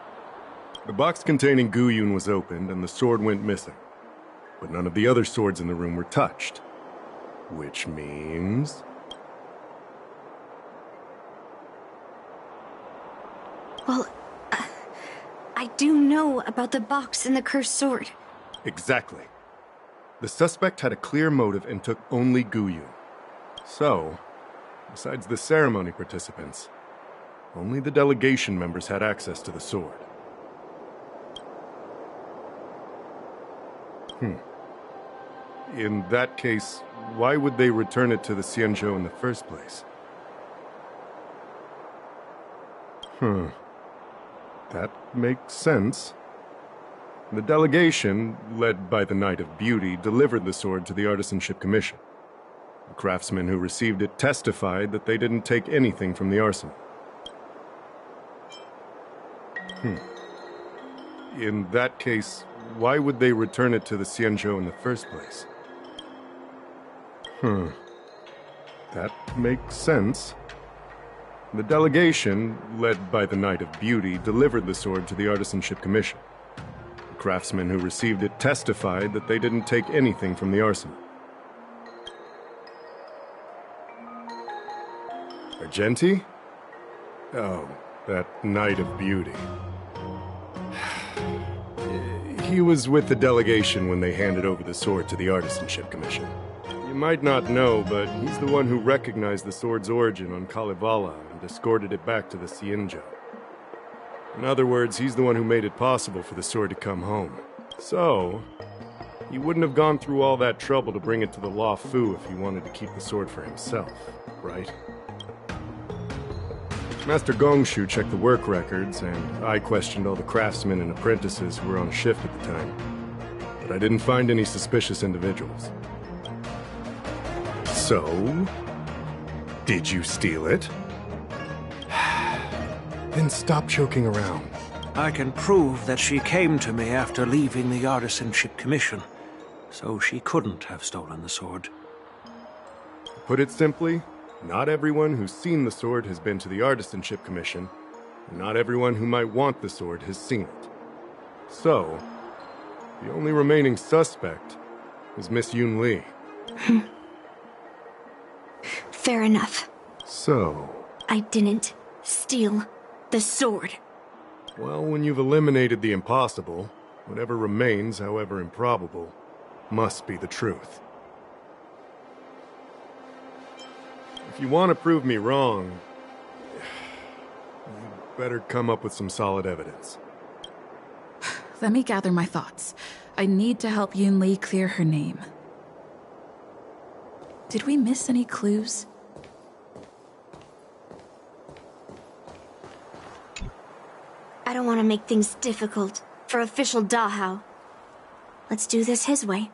The box containing Gu Yun was opened and the sword went missing, but none of the other swords in the room were touched. Which means... Well, I do know about the box and the cursed sword. Exactly. The suspect had a clear motive and took only Gu Yun. So, besides the ceremony participants, only the delegation members had access to the sword. In that case, why would they return it to the Xianzhou in the first place? That makes sense. The delegation, led by the Knight of Beauty, delivered the sword to the Artisanship Commission. The craftsmen who received it testified that they didn't take anything from the arsenal. In that case, why would they return it to the Xianzhou in the first place? That makes sense. The delegation, led by the Knight of Beauty, delivered the sword to the Artisanship Commission. The craftsmen who received it testified that they didn't take anything from the arsenal. Argenti? Oh, that Knight of Beauty. He was with the delegation when they handed over the sword to the Artisanship Commission. You might not know, but he's the one who recognized the sword's origin on Kalevala and escorted it back to the Cienjo. In other words, he's the one who made it possible for the sword to come home. So, he wouldn't have gone through all that trouble to bring it to the Law Fu if he wanted to keep the sword for himself, right? Master Gongshu checked the work records, and I questioned all the craftsmen and apprentices who were on shift at the time. But I didn't find any suspicious individuals. So, did you steal it? Then stop joking around. I can prove that she came to me after leaving the Artisanship Commission, so she couldn't have stolen the sword. To put it simply, not everyone who's seen the sword has been to the Artisanship Commission, and not everyone who might want the sword has seen it. So, the only remaining suspect is Miss Yun Li. Fair enough. So, I didn't steal the sword. well, when you've eliminated the impossible, whatever remains, however improbable, must be the truth. If you want to prove me wrong, you'd better come up with some solid evidence. Let me gather my thoughts. I need to help Yun Li clear her name. Did we miss any clues? I don't want to make things difficult for official Dahao. Let's do this his way,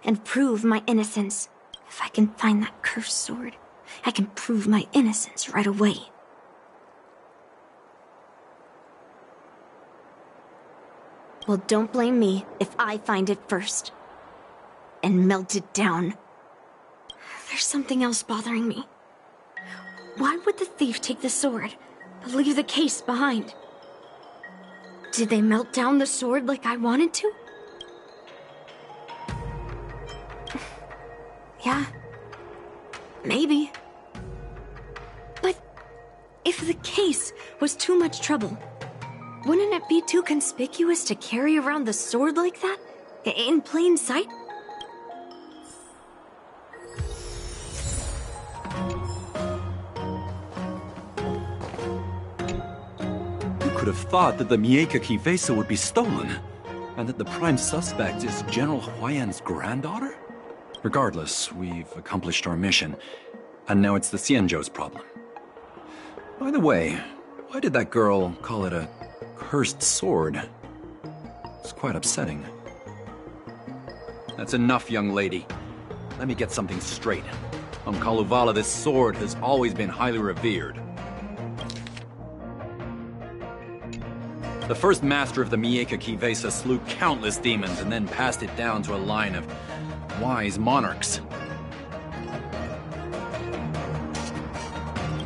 and prove my innocence. If I can find that cursed sword, I can prove my innocence right away. Well, don't blame me if I find it first. And melt it down. There's something else bothering me. Why would the thief take the sword, but leave the case behind? Did they melt down the sword like I wanted to? Yeah. Maybe. But if the case was too much trouble, wouldn't it be too conspicuous to carry around the sword like that? In plain sight? Could have thought that the Mieka Kivesa would be stolen, and that the prime suspect is General Huayan's granddaughter? Regardless, we've accomplished our mission, and now it's the Cienjo's problem. By the way, why did that girl call it a cursed sword? It's quite upsetting. That's enough, young lady. Let me get something straight. On Kalevala, this sword has always been highly revered. The first master of the Mieka Kivesa slew countless demons and then passed it down to a line of wise monarchs.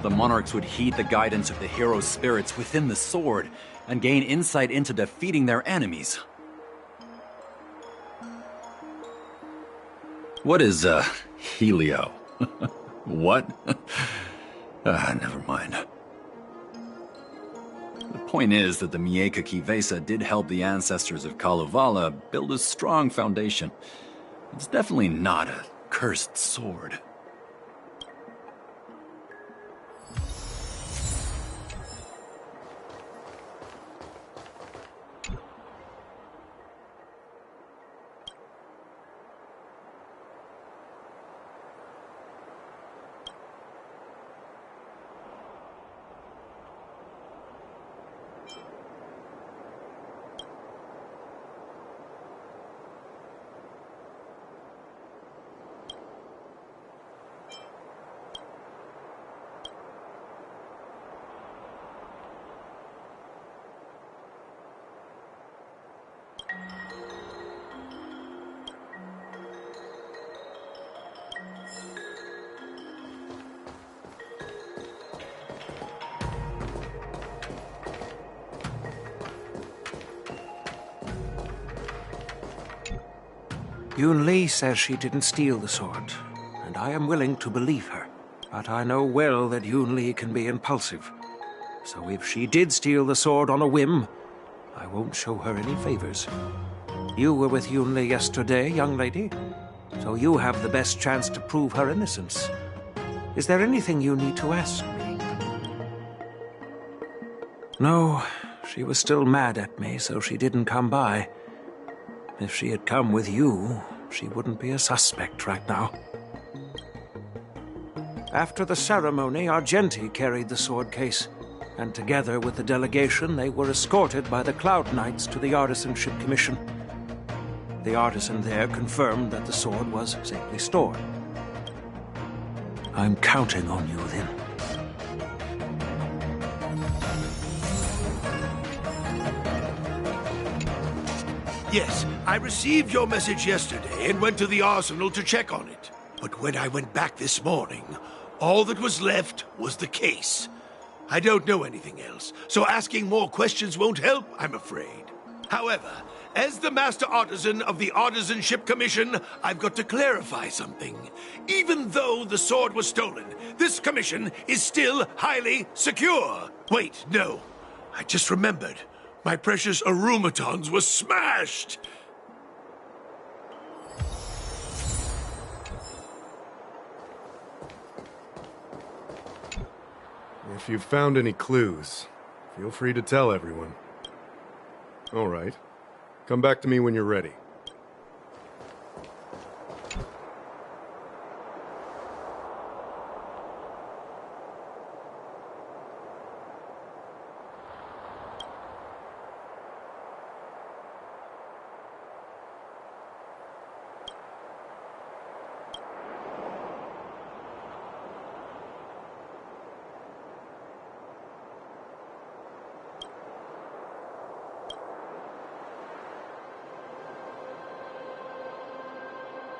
The monarchs would heed the guidance of the hero spirits within the sword and gain insight into defeating their enemies. What is, Helio? What? Never mind. The point is that the Mieka Kivesa did help the ancestors of Kalevala build a strong foundation. It's definitely not a cursed sword. Yun Li says she didn't steal the sword, and I am willing to believe her. But I know well that Yun Li can be impulsive. So if she did steal the sword on a whim, I won't show her any favors. You were with Yunli yesterday, young lady, so you have the best chance to prove her innocence. Is there anything you need to ask me? No, she was still mad at me, so she didn't come by. If she had come with you, she wouldn't be a suspect right now. After the ceremony, Argenti carried the sword case, and together with the delegation, they were escorted by the Cloud Knights to the Artisanship Commission. The artisan there confirmed that the sword was safely stored. I'm counting on you, then. Yes, I received your message yesterday and went to the arsenal to check on it. But when I went back this morning, all that was left was the case. I don't know anything else, so asking more questions won't help, I'm afraid. However, as the Master Artisan of the Artisanship Commission, I've got to clarify something. Even though the sword was stolen, this commission is still highly secure. Wait, no. I just remembered. My precious aromatons were smashed! If you've found any clues, feel free to tell everyone. All right. Come back to me when you're ready.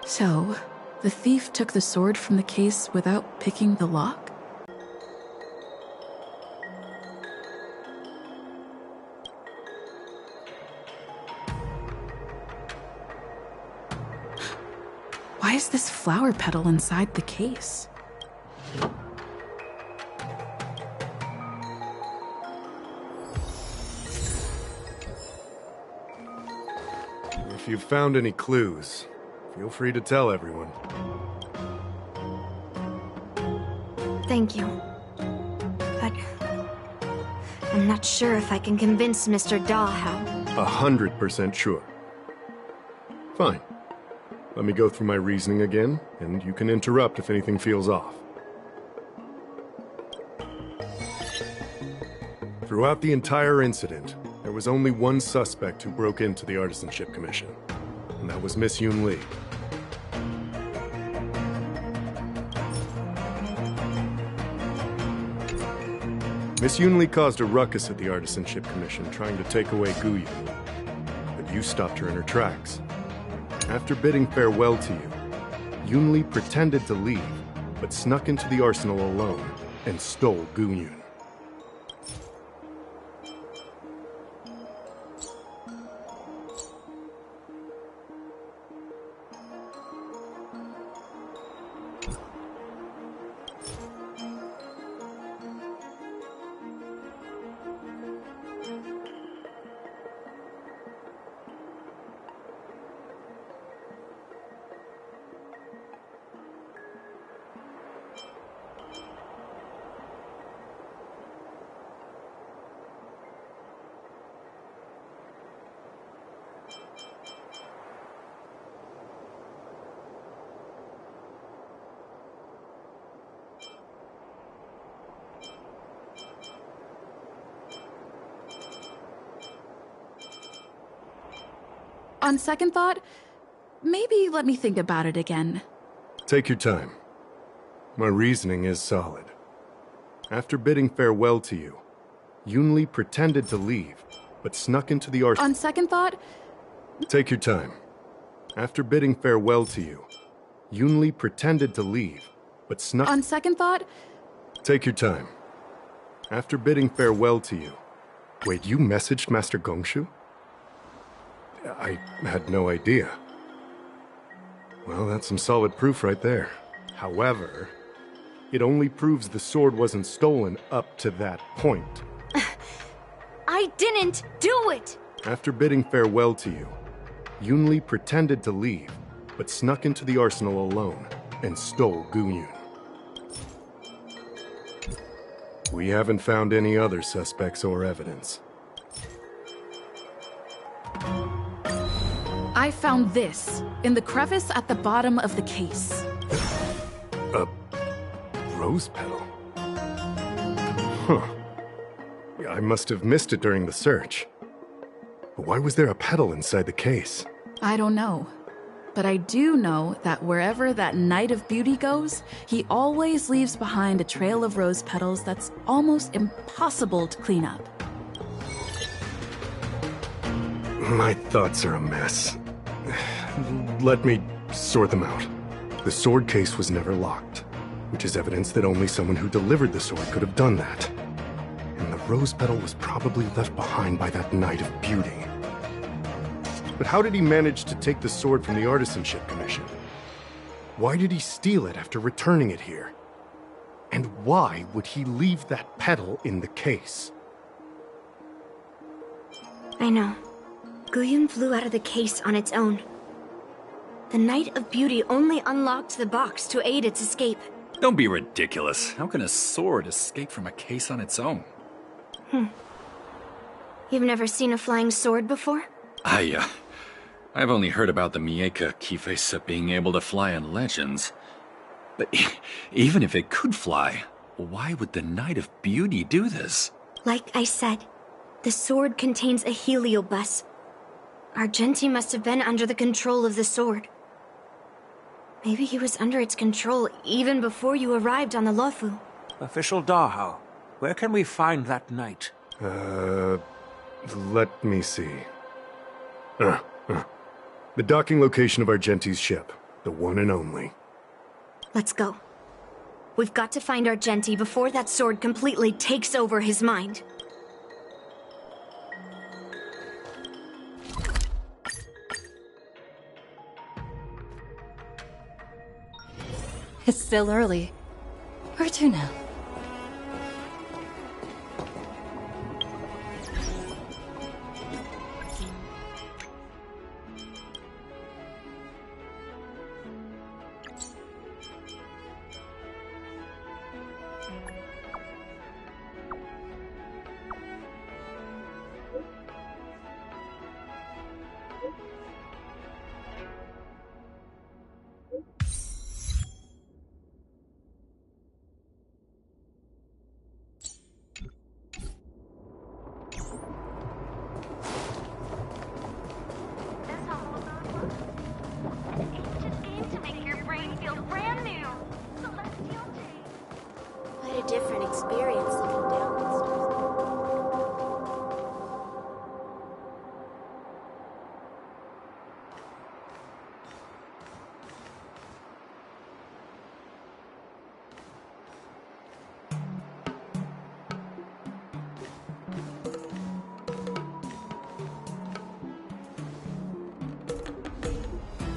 So, the thief took the sword from the case without picking the lock? Why is this flower petal inside the case? If you've found any clues, feel free to tell everyone. Thank you. But I'm not sure if I can convince Mr. Daw how. 100% sure. Fine. Let me go through my reasoning again, and you can interrupt if anything feels off. Throughout the entire incident, there was only one suspect who broke into the Artisanship Commission, and that was Miss Yunli. Miss Yunli caused a ruckus at the Artisanship Commission trying to take away Guyun, but you stopped her in her tracks. After bidding farewell to you, Yunli pretended to leave, but snuck into the arsenal alone and stole Guyun. On second thought, maybe let me think about it again. Take your time. My reasoning is solid. After bidding farewell to you, Yunli pretended to leave, but snuck into the arsenal. On second thought... Take your time. After bidding farewell to you, Yunli pretended to leave, but snuck... On second thought... Take your time. After bidding farewell to you... Wait, you messaged Master Gongshu? I had no idea. Well, that's some solid proof right there. However, it only proves the sword wasn't stolen up to that point. I didn't do it! After bidding farewell to you, Yunli pretended to leave, but snuck into the arsenal alone and stole Guyun. We haven't found any other suspects or evidence. I found this in the crevice at the bottom of the case. A rose petal? Huh. I must have missed it during the search. But why was there a petal inside the case? I don't know. But I do know that wherever that Knight of Beauty goes, he always leaves behind a trail of rose petals that's almost impossible to clean up. My thoughts are a mess. Let me sort them out. The sword case was never locked, which is evidence that only someone who delivered the sword could have done that. And the rose petal was probably left behind by that Knight of Beauty. But how did he manage to take the sword from the Artisanship Commission? Why did he steal it after returning it here? And why would he leave that petal in the case? I know. Guyun flew out of the case on its own. The Knight of Beauty only unlocked the box to aid its escape. Don't be ridiculous. How can a sword escape from a case on its own? You've never seen a flying sword before? I've only heard about the Mieka Kifesa being able to fly in legends. But even if it could fly, why would the Knight of Beauty do this? Like I said, the sword contains a heliobus. Argenti must have been under the control of the sword. Maybe he was under its control even before you arrived on the Lofu. Official Dahao, where can we find that knight? Let me see. The docking location of Argenti's ship. The one and only. Let's go. We've got to find Argenti before that sword completely takes over his mind. It's still early. Where to now? Quite a different experience looking down these stars.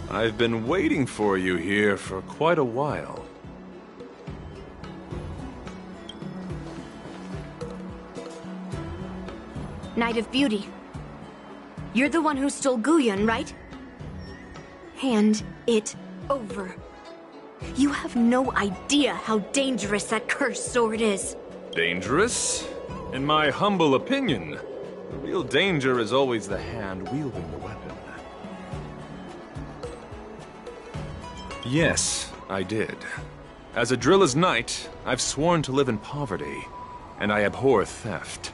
I've been waiting for you here for quite a while. Knight of Beauty. You're the one who stole Guyun, right? Hand it over. You have no idea how dangerous that cursed sword is. Dangerous? In my humble opinion, the real danger is always the hand wielding the weapon. Yes, I did. As a Drilla's knight, I've sworn to live in poverty, and I abhor theft.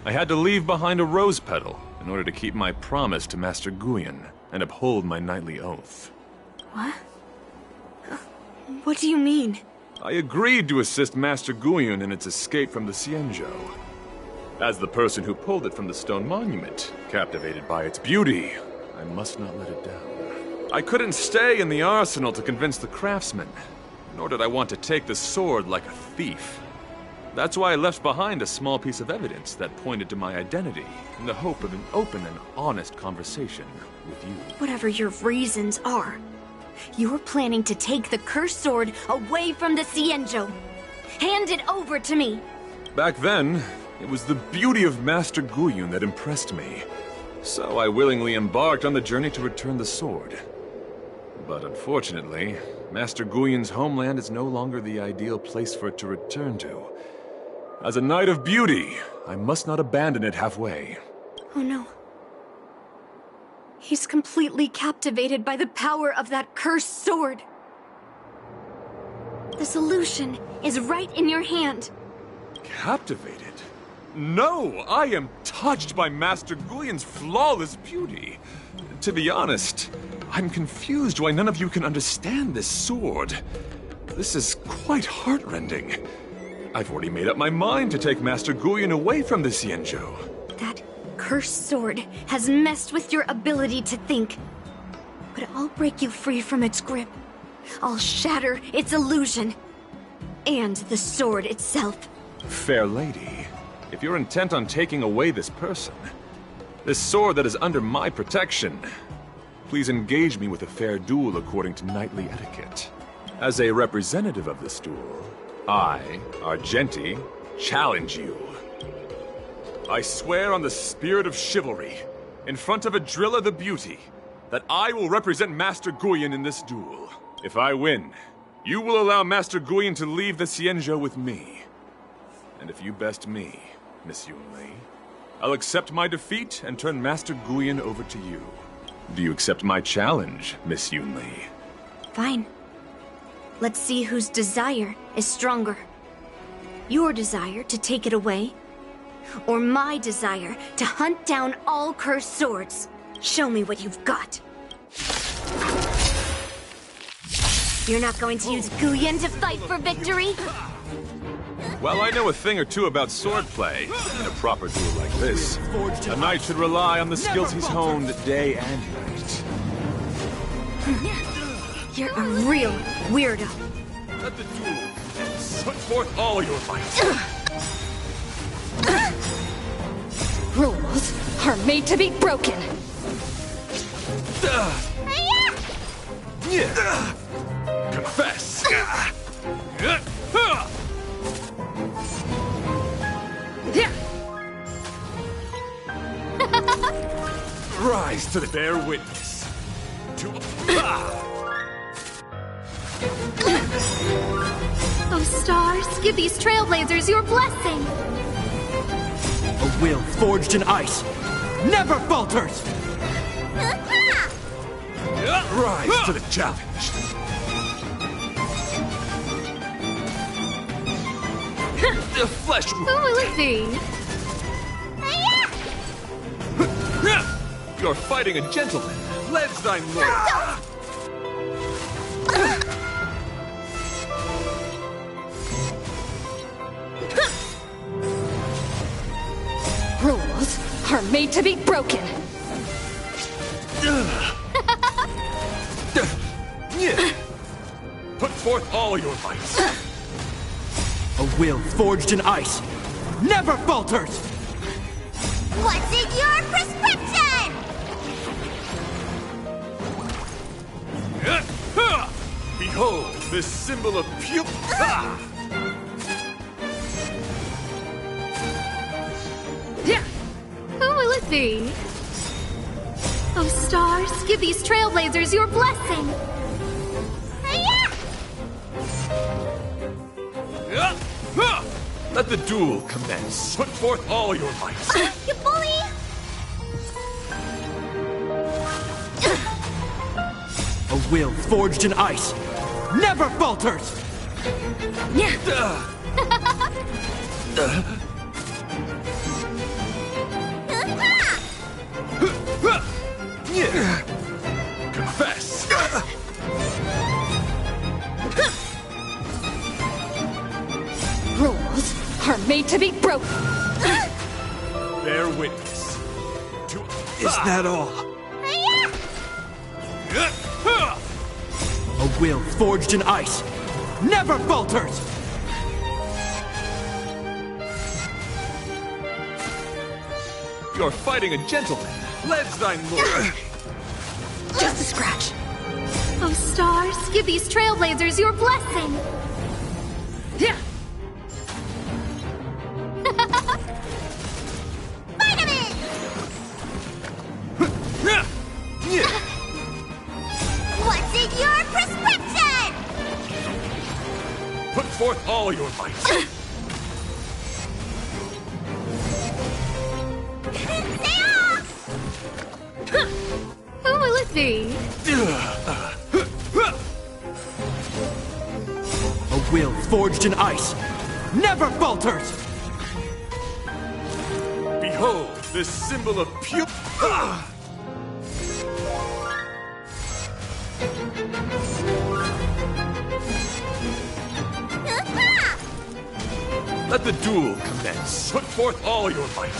I had to leave behind a rose petal in order to keep my promise to Master Guyun and uphold my knightly oath. What? What do you mean? I agreed to assist Master Guyun in its escape from the Xianzhou. As the person who pulled it from the stone monument, captivated by its beauty, I must not let it down. I couldn't stay in the arsenal to convince the craftsman, nor did I want to take the sword like a thief. That's why I left behind a small piece of evidence that pointed to my identity, in the hope of an open and honest conversation with you. Whatever your reasons are, you're planning to take the cursed sword away from the Xianzhou. Hand it over to me! Back then, it was the beauty of Master Guyun that impressed me. So I willingly embarked on the journey to return the sword. But unfortunately, Master Guyon's homeland is no longer the ideal place for it to return to. As a Knight of Beauty, I must not abandon it halfway. Oh no. He's completely captivated by the power of that cursed sword. The solution is right in your hand. Captivated? No, I am touched by Master Guyon's flawless beauty. To be honest, I'm confused why none of you can understand this sword. This is quite heartrending. I've already made up my mind to take Master Guyon away from the Xianzhou. That cursed sword has messed with your ability to think. But I'll break you free from its grip. I'll shatter its illusion. And the sword itself. Fair lady, if you're intent on taking away this person, this sword that is under my protection, please engage me with a fair duel according to knightly etiquette. As a representative of this duel, I, Argenti, challenge you. I swear on the spirit of chivalry, in front of Adrilla the Beauty, that I will represent Master Guyon in this duel. If I win, you will allow Master Guyon to leave the Xianzhou with me. And if you best me, Miss Yunli, I'll accept my defeat and turn Master Guyon over to you. Do you accept my challenge, Miss Yunli? Fine. Let's see whose desire is stronger. Your desire to take it away, or my desire to hunt down all cursed swords. Show me what you've got. You're not going to use Guyon to fight for victory? Well, I know a thing or two about swordplay. In a proper duel like this, a knight should rely on the skills he's honed day and night. You're a real weirdo. Let the duel put forth all your might. Rules are made to be broken. Confess. Rise to the bear witness. Oh, stars, give these trailblazers your blessing. A will forged in ice never falters! Rise to the challenge. The flesh. Who will it be? You're fighting a gentleman. Led's thy lord. Rules are made to be broken. Put forth all your might. A will forged in ice never falters! What's in your prescription? Behold, this symbol of pure. Who will it be? Oh, stars, give these trailblazers your blessing. Let the duel commence. Put forth all your might. You bully! A will forged in ice never falters! Confess. Rules are made to be broken. Bear witness. Is that all? A will forged in ice never falters! You're fighting a gentleman. Led's thine lord. Just a scratch. Oh, stars, give these trailblazers your blessing. all your might. Who will it be? A will forged in ice never falters! Behold, this symbol of pure... Let the duel commence. Put forth all your might.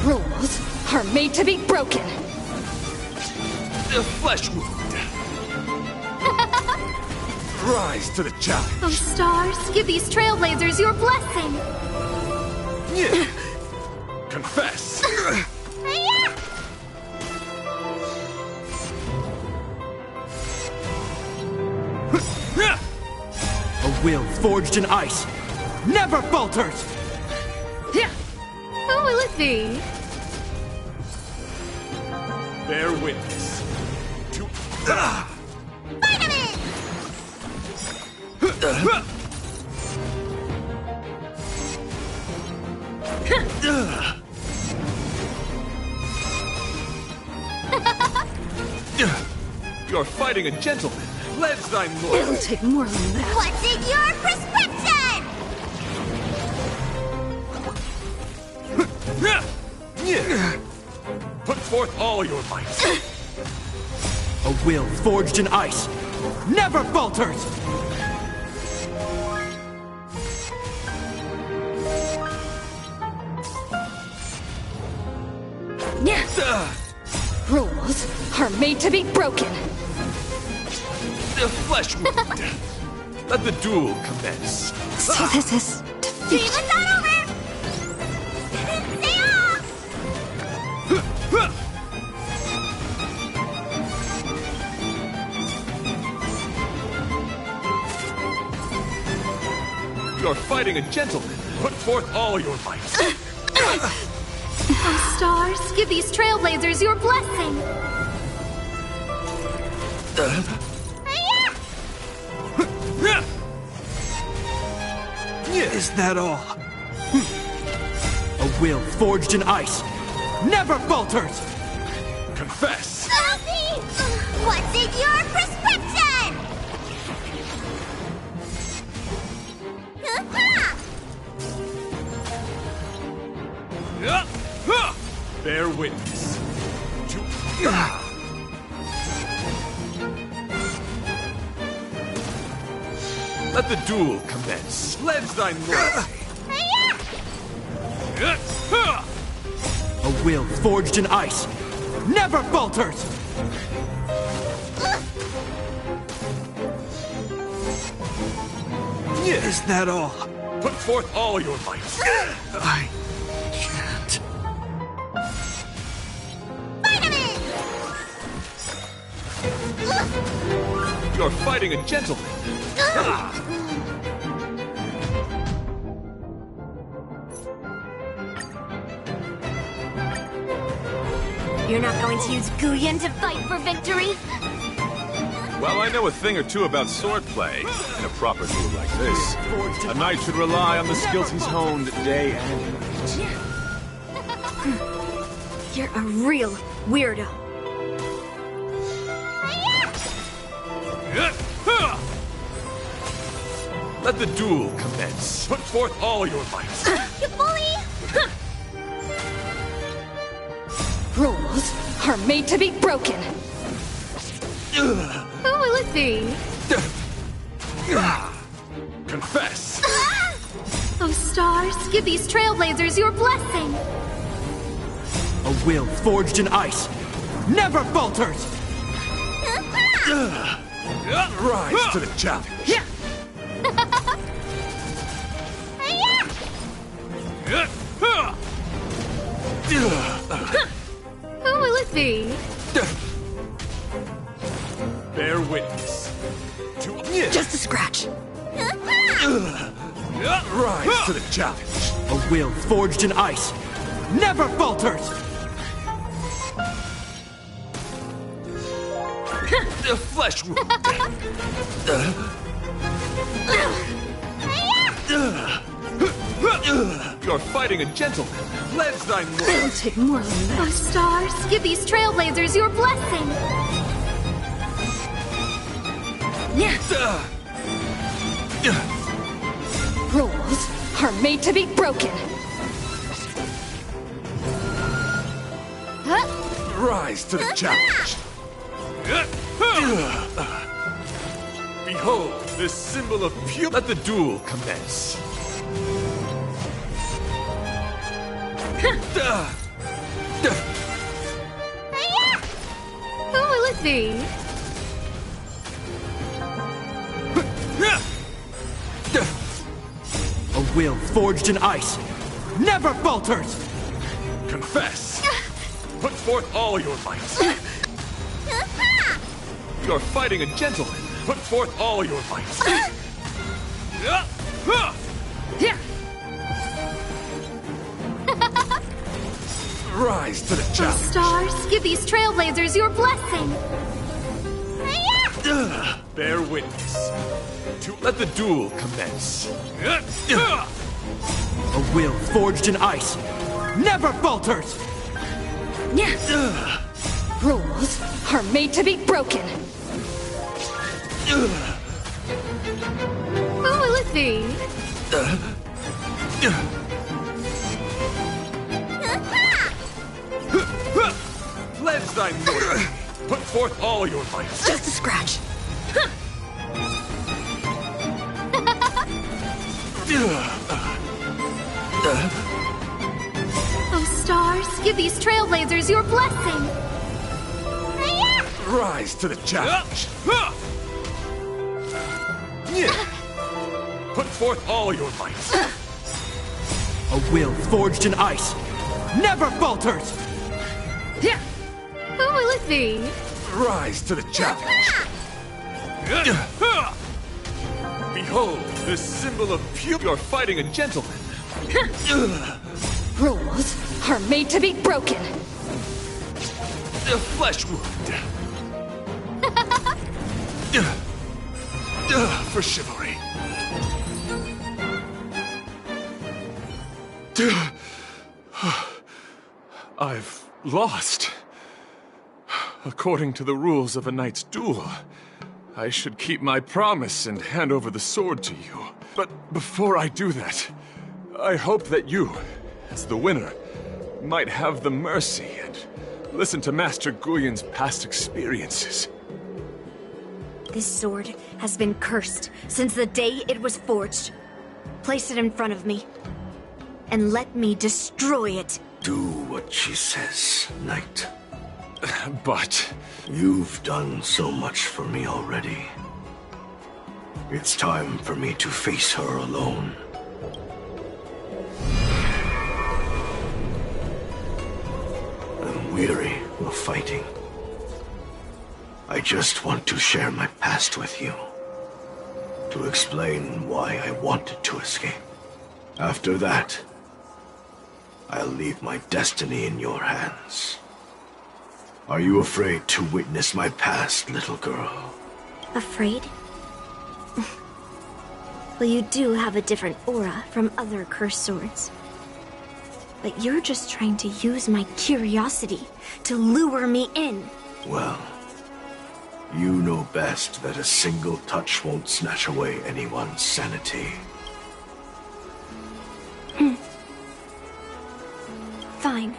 Rules are made to be broken. The flesh wound. Rise to the challenge. Oh, stars, give these trailblazers your blessing. Confess. A will forged in ice never falters! Who will it be? Bear witness to... You're fighting a gentleman. Pledge thy lord. It'll take more than that. What's in your prescription? Put forth all your might. A will forged in ice never falters! Rules are made to be broken. The flesh wound. Let the duel commence. So this is defeat. It's not over! You're fighting a gentleman. Put forth all your might. Oh, stars, give these trailblazers your blessing. Is that all? A will forged in ice never falters! Confess. Elsie! What's in your prescription? Bear witness to... Let the duel commence. Pledge thine loyalty. A will forged in ice never falters! Is that all? Put forth all your might. I can't. You're fighting a gentleman. You're not going to use Guyan to fight for victory? Well, I know a thing or two about swordplay. In a proper duel like this, a knight should rely on the skills he's honed day and night. You're a real weirdo. Let the duel commence. Put forth all your might. You bully! Rules are made to be broken. Who will it be? Confess. Oh, stars, give these trailblazers your blessing. A will forged in ice never falters! Rise to the challenge. Who will it be? Bear witness to... Just a scratch. Rise to the challenge. A will forged in ice never falters! flesh wound! You're fighting a gentleman. Pledge thy It'll lord. take more than that. Oh, stars, give these trailblazers your blessing. Rules are made to be broken. Rise to the challenge. Behold, this symbol of pure. Let the duel commence. Who will it be? A will forged in ice never falters! Confess. Put forth all your might. You're fighting a gentleman. Put forth all your might. Rise to the Oh, challenge. stars, give these trailblazers your blessing. Bear witness. To let the duel commence. A will forged in ice never falters! Rules are made to be broken. Who will it be? Pledge thy loyalty. Put forth all your might. Just a scratch. Oh, stars, give these trailblazers your blessing. Rise to the challenge. Put forth all your might. A will forged in ice never falters! Who will it be? Rise to the challenge. Behold, this symbol of pure. You're fighting a gentleman. Rules are made to be broken. A flesh wound. For chivalry. I've lost. According to the rules of a knight's duel, I should keep my promise and hand over the sword to you. But before I do that, I hope that you, as the winner, might have the mercy and listen to Master Guyon's past experiences. This sword has been cursed since the day it was forged. Place it in front of me, and let me destroy it. Do what she says, Knight. But you've done so much for me already. It's time for me to face her alone. I'm weary of fighting. I just want to share my past with you. To explain why I wanted to escape. After that, I'll leave my destiny in your hands. Are you afraid to witness my past, little girl? Afraid? Well, you do have a different aura from other cursed swords. But you're just trying to use my curiosity to lure me in. Well, you know best that a single touch won't snatch away anyone's sanity. Fine.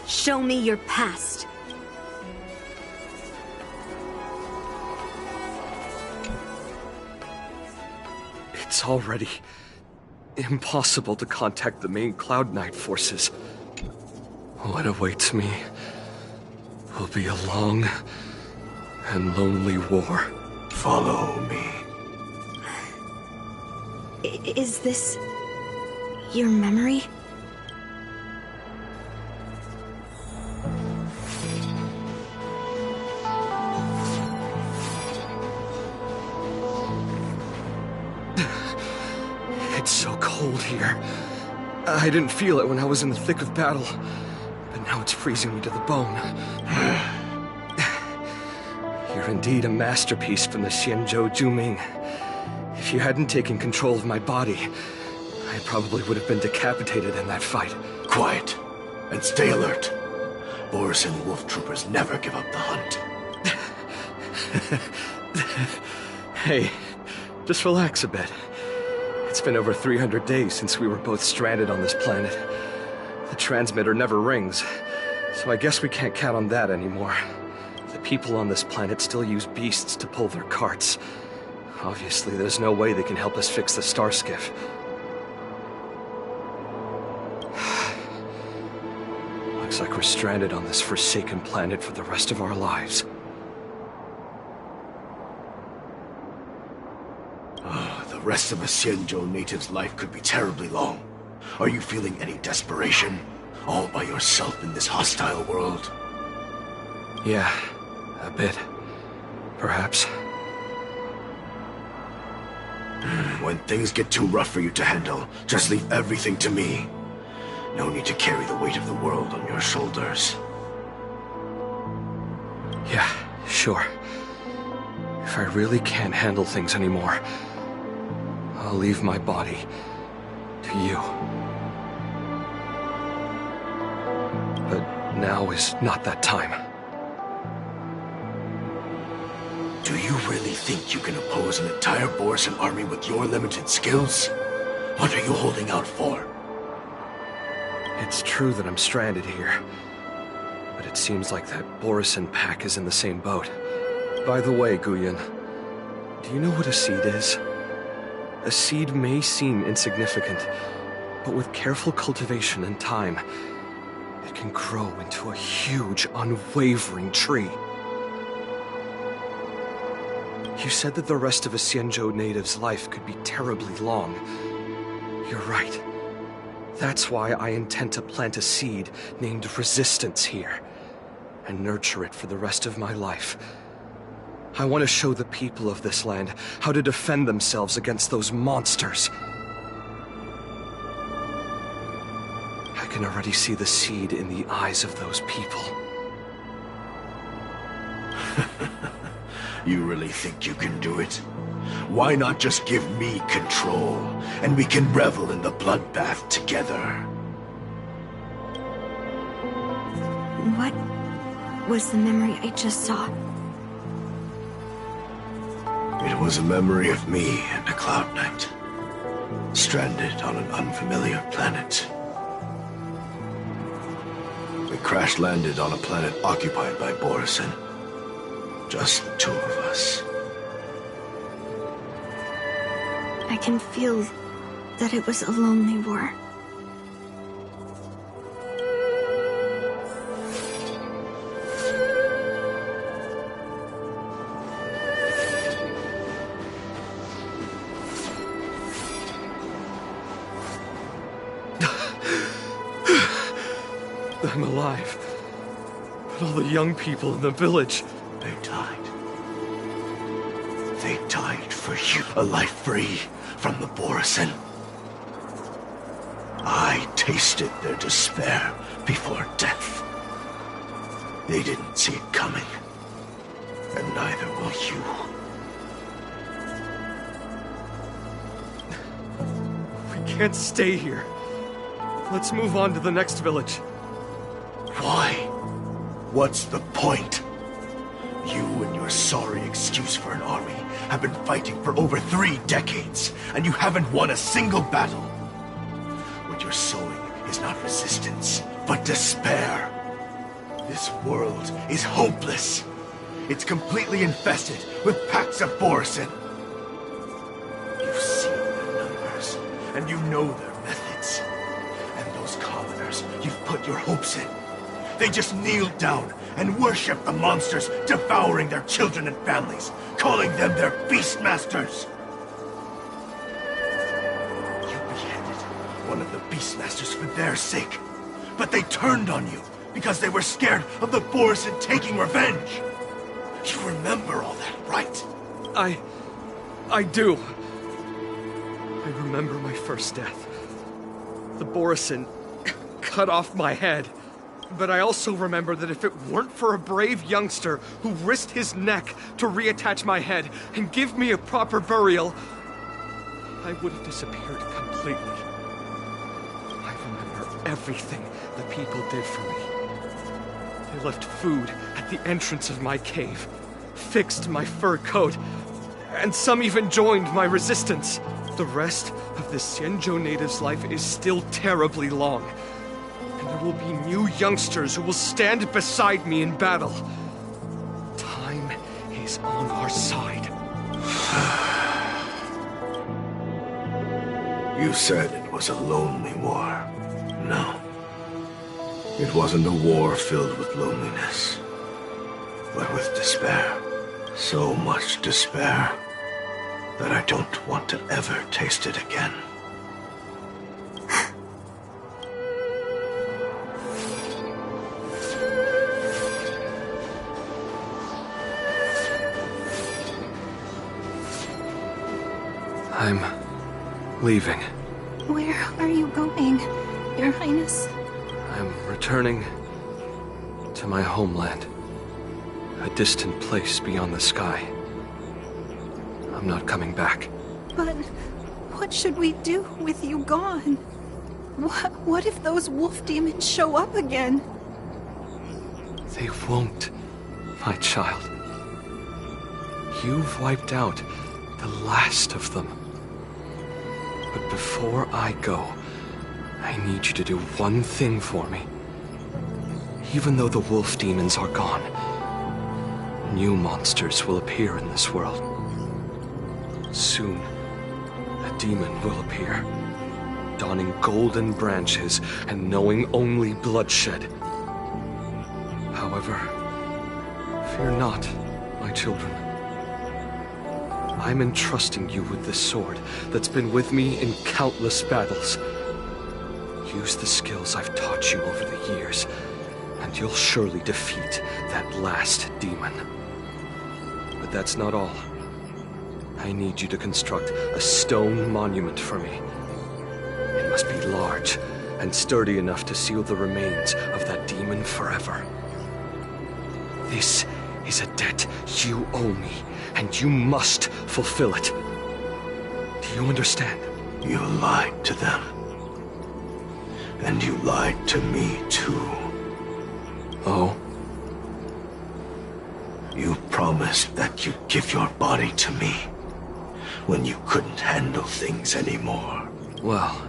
Show me your past. It's already impossible to contact the main Cloud Knight forces. What awaits me will be a long and lonely war. Follow me. Is this your memory? It's so cold here. I didn't feel it when I was in the thick of battle, but now it's freezing me to the bone. Here indeed a masterpiece from the Xianzhou Juming. If you hadn't taken control of my body, I probably would have been decapitated in that fight. Quiet, and stay alert. Boris and Wolf Troopers never give up the hunt. Hey, just relax a bit. It's been over 300 days since we were both stranded on this planet. The transmitter never rings, so I guess we can't count on that anymore. The people on this planet still use beasts to pull their carts. Obviously, there's no way they can help us fix the star skiff. Looks like we're stranded on this forsaken planet for the rest of our lives. The rest of a Xianzhou native's life could be terribly long. Are you feeling any desperation? All by yourself in this hostile world? Yeah, a bit. Perhaps. When things get too rough for you to handle, just leave everything to me. No need to carry the weight of the world on your shoulders. Yeah, sure. If I really can't handle things anymore, I'll leave my body to you. But now is not that time. Do you really think you can oppose an entire Borisan army with your limited skills? What are you holding out for? It's true that I'm stranded here, but it seems like that Borisan pack is in the same boat. By the way, Guyan, do you know what a seed is? A seed may seem insignificant, but with careful cultivation and time, it can grow into a huge, unwavering tree. You said that the rest of a Xianzhou native's life could be terribly long. You're right. That's why I intend to plant a seed named Resistance here, and nurture it for the rest of my life. I want to show the people of this land how to defend themselves against those monsters. I can already see the seed in the eyes of those people. You really think you can do it? Why not just give me control, and we can revel in the bloodbath together? What was the memory I just saw? It was a memory of me and a Cloud Knight, stranded on an unfamiliar planet. We crash-landed on a planet occupied by Borisan. Just the two of us. I can feel that it was a lonely war. I'm alive. But all the young people in the village... They died. They died for you. A life free from the Borisan. I tasted their despair before death. They didn't see it coming. And neither will you. We can't stay here. Let's move on to the next village. Why? What's the point? You and your sorry excuse for an army have been fighting for over 3 decades, and you haven't won a single battle. What you're sowing is not resistance, but despair. This world is hopeless. It's completely infested with packs of Borisan. You've seen their numbers, and you know their methods. And those commoners you've put your hopes in, they just kneel down and worship the monsters devouring their children and families, calling them their Beastmasters. You beheaded one of the Beastmasters for their sake, but they turned on you because they were scared of the Borisan taking revenge. You remember all that, right? I do. I remember my first death. The Borisan cut off my head. But I also remember that if it weren't for a brave youngster who risked his neck to reattach my head and give me a proper burial, I would have disappeared completely. I remember everything the people did for me. They left food at the entrance of my cave, fixed my fur coat, and some even joined my resistance. The rest of the Xianzhou native's life is still terribly long, and there will be new youngsters who will stand beside me in battle. Time is on our side. You said it was a lonely war. No. It wasn't a war filled with loneliness, but with despair. So much despair that I don't want to ever taste it again. I'm leaving. Where are you going, Your Highness? I'm returning to my homeland. A distant place beyond the sky. I'm not coming back. But what should we do with you gone? What if those wolf demons show up again? They won't, my child. You've wiped out the last of them. But before I go, I need you to do one thing for me. Even though the wolf demons are gone, new monsters will appear in this world. Soon, a demon will appear, donning golden branches and knowing only bloodshed. However, fear not, my children. I'm entrusting you with this sword that's been with me in countless battles. Use the skills I've taught you over the years, and you'll surely defeat that last demon. But that's not all. I need you to construct a stone monument for me. It must be large and sturdy enough to seal the remains of that demon forever. This is a debt you owe me, and you must fulfill it. Do you understand? You lied to them. And you lied to me, too. Oh? You promised that you'd give your body to me when you couldn't handle things anymore. Well,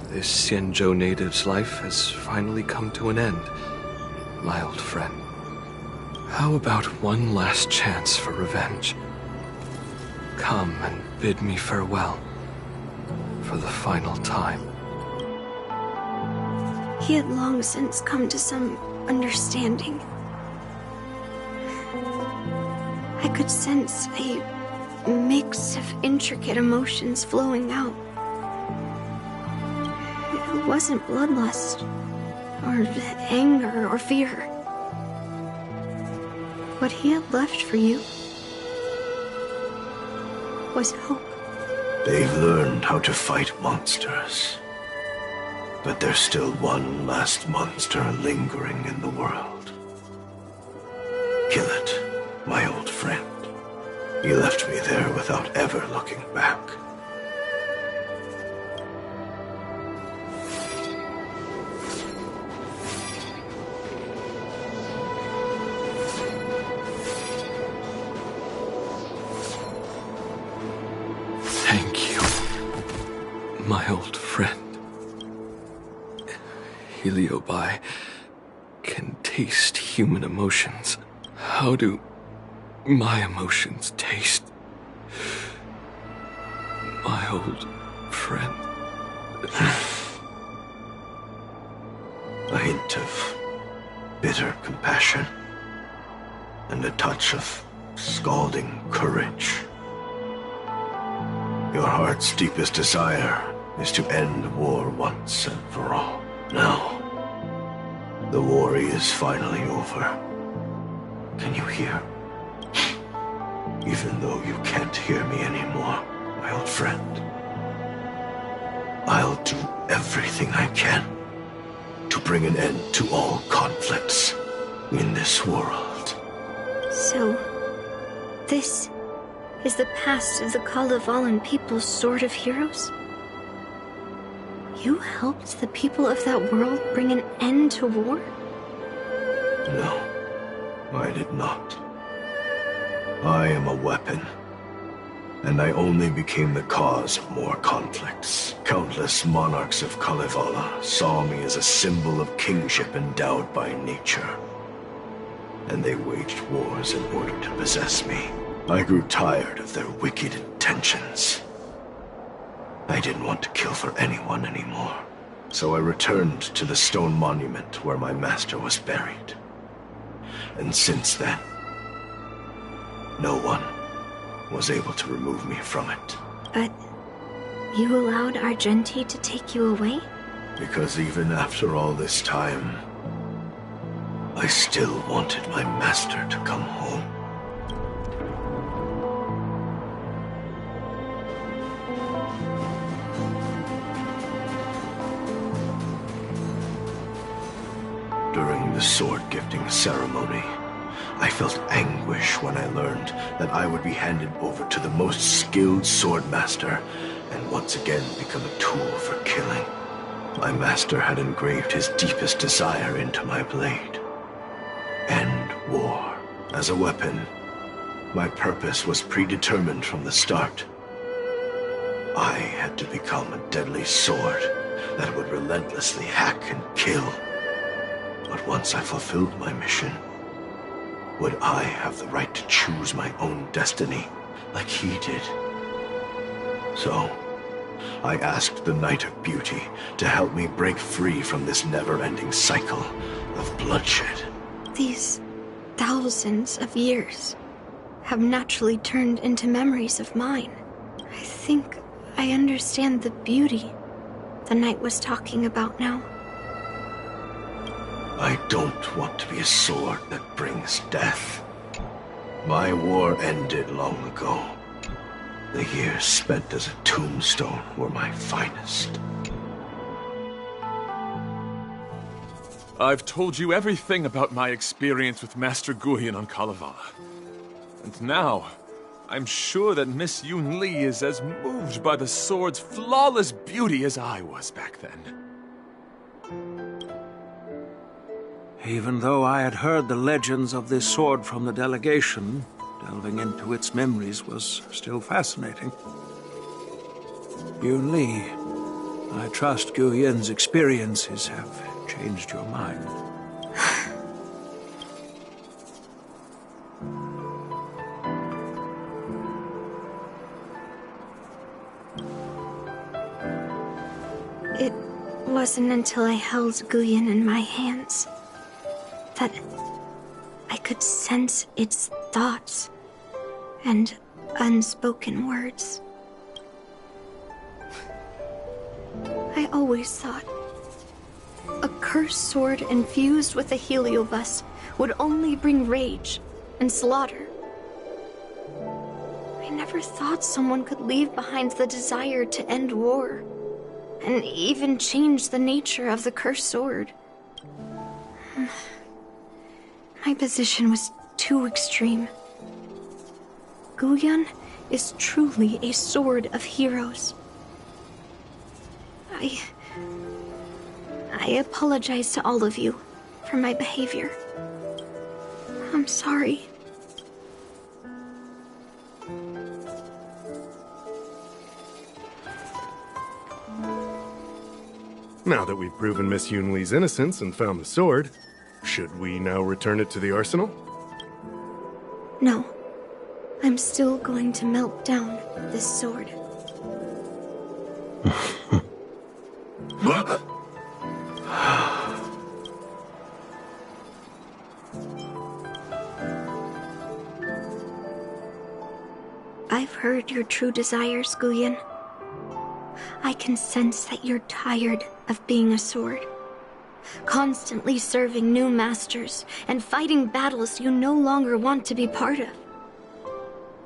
this Xianzhou native's life has finally come to an end, my old friend. How about one last chance for revenge? Come and bid me farewell for the final time. He had long since come to some understanding. I could sense a mix of intricate emotions flowing out. It wasn't bloodlust, or anger, or fear. What he had left for you was hope. They've learned how to fight monsters. But there's still one last monster lingering in the world. Kill it, my old friend. You left me there without ever looking back. Thank you, my old friend. Heliobi can taste human emotions. How do my emotions taste? My old friend. A hint of bitter compassion and a touch of scalding courage. Your heart's deepest desire is to end war once and for all. Now, the war is finally over. Can you hear? Even though you can't hear me anymore, my old friend, I'll do everything I can to to bring an end to all conflicts in this world. So, this is the past of the Kalevalan people's Sword of Heroes? You helped the people of that world bring an end to war? No, I did not. I am a weapon, and I only became the cause of more conflicts. Countless monarchs of Kalevala saw me as a symbol of kingship endowed by nature, and they waged wars in order to possess me. I grew tired of their wicked intentions. I didn't want to kill for anyone anymore, so I returned to the stone monument where my master was buried. And since then, no one was able to remove me from it. But you allowed Argenti to take you away? Because even after all this time, I still wanted my master to come home. During the sword gifting ceremony, I felt anguish when I learned that I would be handed over to the most skilled swordmaster and once again become a tool for killing. My master had engraved his deepest desire into my blade. End war. As a weapon, my purpose was predetermined from the start. I had to become a deadly sword that would relentlessly hack and kill. But once I fulfilled my mission, would I have the right to choose my own destiny, like he did? So, I asked the Knight of Beauty to help me break free from this never-ending cycle of bloodshed. These thousands of years have naturally turned into memories of mine. I think I understand the beauty the Knight was talking about now. I don't want to be a sword that brings death. My war ended long ago. The years spent as a tombstone were my finest. I've told you everything about my experience with Master Guyan on Kalevala. And now, I'm sure that Miss Yoon Lee is as moved by the sword's flawless beauty as I was back then. Even though I had heard the legends of this sword from the delegation, delving into its memories was still fascinating. Yoon Lee, I trust Guyin's experiences have changed your mind. It wasn't until I held Guyan in my hands that I could sense its thoughts and unspoken words. I always thought a cursed sword infused with a heliobus would only bring rage and slaughter. I never thought someone could leave behind the desire to end war, and even change the nature of the cursed sword. My position was too extreme. Guyan is truly a sword of heroes. I apologize to all of you for my behavior. I'm sorry. Now that we've proven Miss Yoon Lee's innocence and found the sword, should we now return it to the arsenal? No. I'm still going to melt down this sword. I've heard your true desires, Guyan. I can sense that you're tired of being a sword. Constantly serving new masters and fighting battles you no longer want to be part of.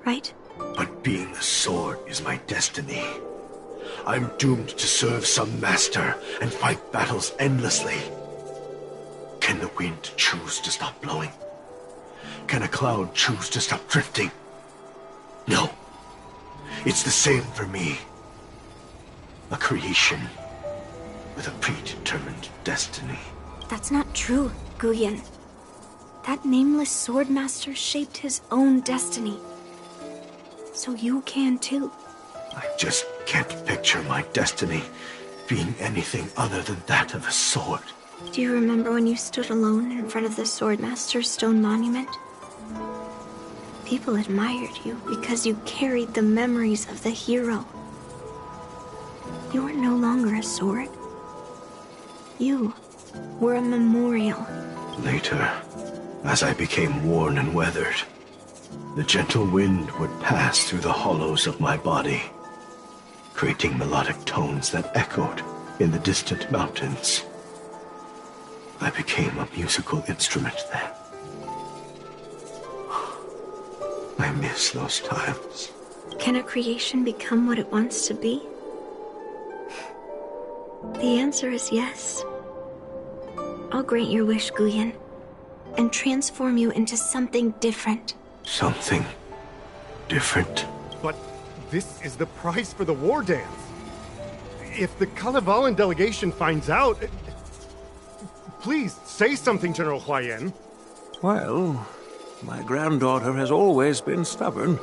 Right? But being a sword is my destiny. I'm doomed to serve some master and fight battles endlessly. Can the wind choose to stop blowing? Can a cloud choose to stop drifting? No. It's the same for me. A creation with a predetermined destiny. That's not true, Guyan. That nameless swordmaster shaped his own destiny. So you can too. I just can't picture my destiny being anything other than that of a sword. Do you remember when you stood alone in front of the swordmaster's stone monument? People admired you because you carried the memories of the hero. You were no longer a sword. You were a memorial. Later, as I became worn and weathered, the gentle wind would pass through the hollows of my body, creating melodic tones that echoed in the distant mountains. I became a musical instrument then. I miss those times. Can a creation become what it wants to be? The answer is yes. I'll grant your wish, Guyan, and transform you into something different. Something different? But this is the price for the war dance. If the Kalevalan delegation finds out... Please, say something, General Huayan. Well, my granddaughter has always been stubborn.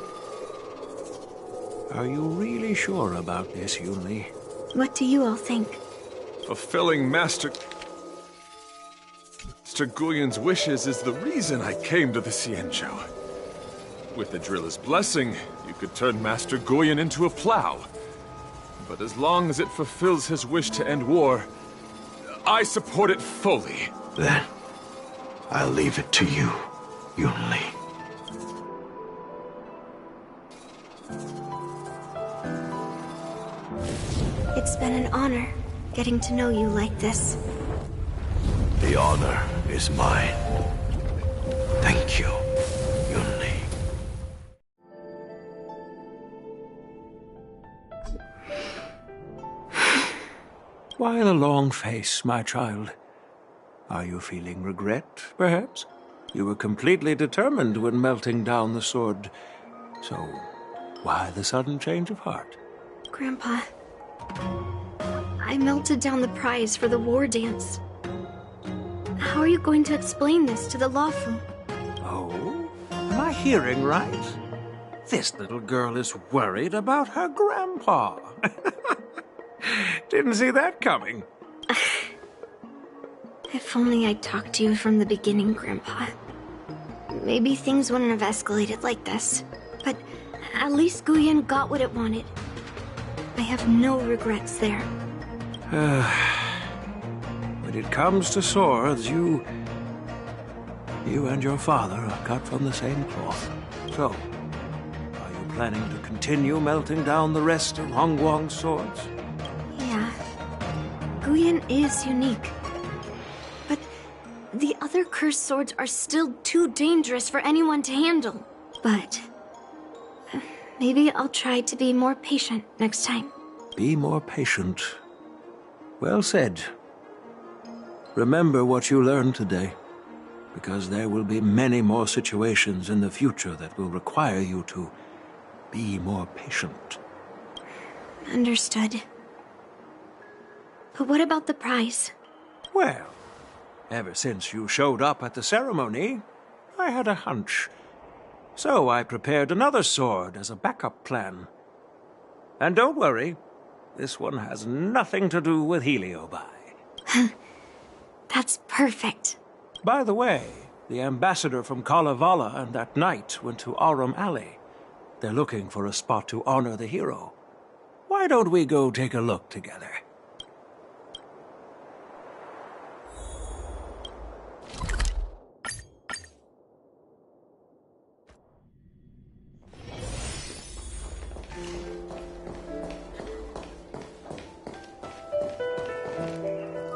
Are you really sure about this, Yunli? What do you all think? Fulfilling Master Guyan's wishes is the reason I came to the Xianzhou. With the driller's blessing, you could turn Master Guyan into a plow. But as long as it fulfills his wish to end war, I support it fully. Then, I'll leave it to you, Yunli. It's been an honor getting to know you like this. The honor is mine. Thank you, Yunli. Why the long face, my child? Are you feeling regret, perhaps? You were completely determined when melting down the sword. So, why the sudden change of heart? Grandpa, I melted down the prize for the war dance. How are you going to explain this to the Lawfu? Oh? Am I hearing right? This little girl is worried about her grandpa. Didn't see that coming. If only I'd talked to you from the beginning, Grandpa. Maybe things wouldn't have escalated like this. But at least Guyan got what it wanted. I have no regrets there. When it comes to swords, you and your father are cut from the same cloth. So, are you planning to continue melting down the rest of Hongguang's swords? Yeah. Guyan is unique. But the other cursed swords are still too dangerous for anyone to handle. But maybe I'll try to be more patient next time. Be more patient. Well said. Remember what you learned today, because there will be many more situations in the future that will require you to be more patient. Understood. But what about the prize? Well, ever since you showed up at the ceremony, I had a hunch. So I prepared another sword as a backup plan. And don't worry, this one has nothing to do with Heliobi. That's perfect. By the way, the ambassador from Kalevala and that knight went to Arum Alley. They're looking for a spot to honor the hero. Why don't we go take a look together?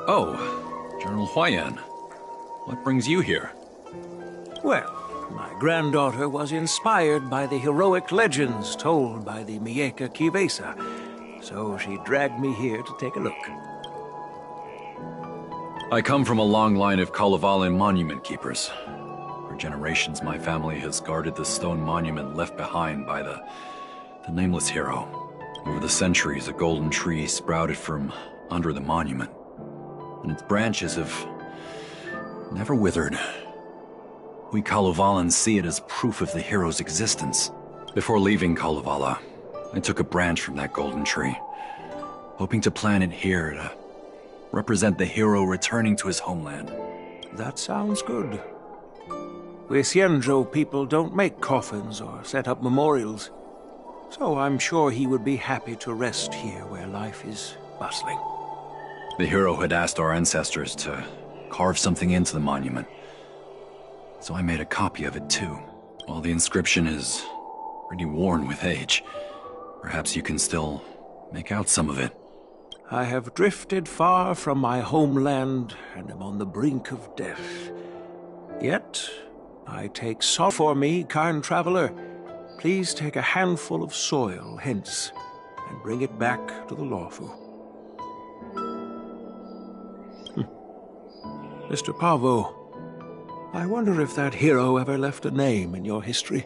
Oh, General Huayan. What brings you here? Well, my granddaughter was inspired by the heroic legends told by the Mieka Kivesa, so she dragged me here to take a look. I come from a long line of Kalevala monument keepers. For generations, my family has guarded the stone monument left behind by the nameless hero. Over the centuries, a golden tree sprouted from under the monument, and its branches have never withered. We Kalevalans see it as proof of the hero's existence. Before leaving Kalevala, I took a branch from that golden tree, hoping to plant it here to represent the hero returning to his homeland. That sounds good. We Xianzhou people don't make coffins or set up memorials, so I'm sure he would be happy to rest here where life is bustling. The hero had asked our ancestors to carve something into the monument, so I made a copy of it too. While the inscription is pretty worn with age, perhaps you can still make out some of it. I have drifted far from my homeland and am on the brink of death. Yet, I take salt for me, kind traveler. Please take a handful of soil hence and bring it back to the Lawfu. Mr. Pavo, I wonder if that hero ever left a name in your history.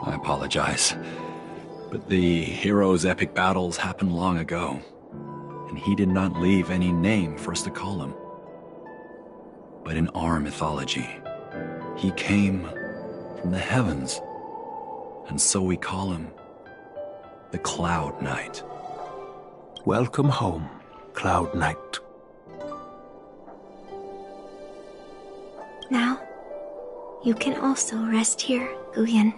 I apologize, but the hero's epic battles happened long ago, and he did not leave any name for us to call him. But in our mythology, he came from the heavens, and so we call him the Cloud Knight. Welcome home, Cloud Knight. Now, you can also rest here, Guyan.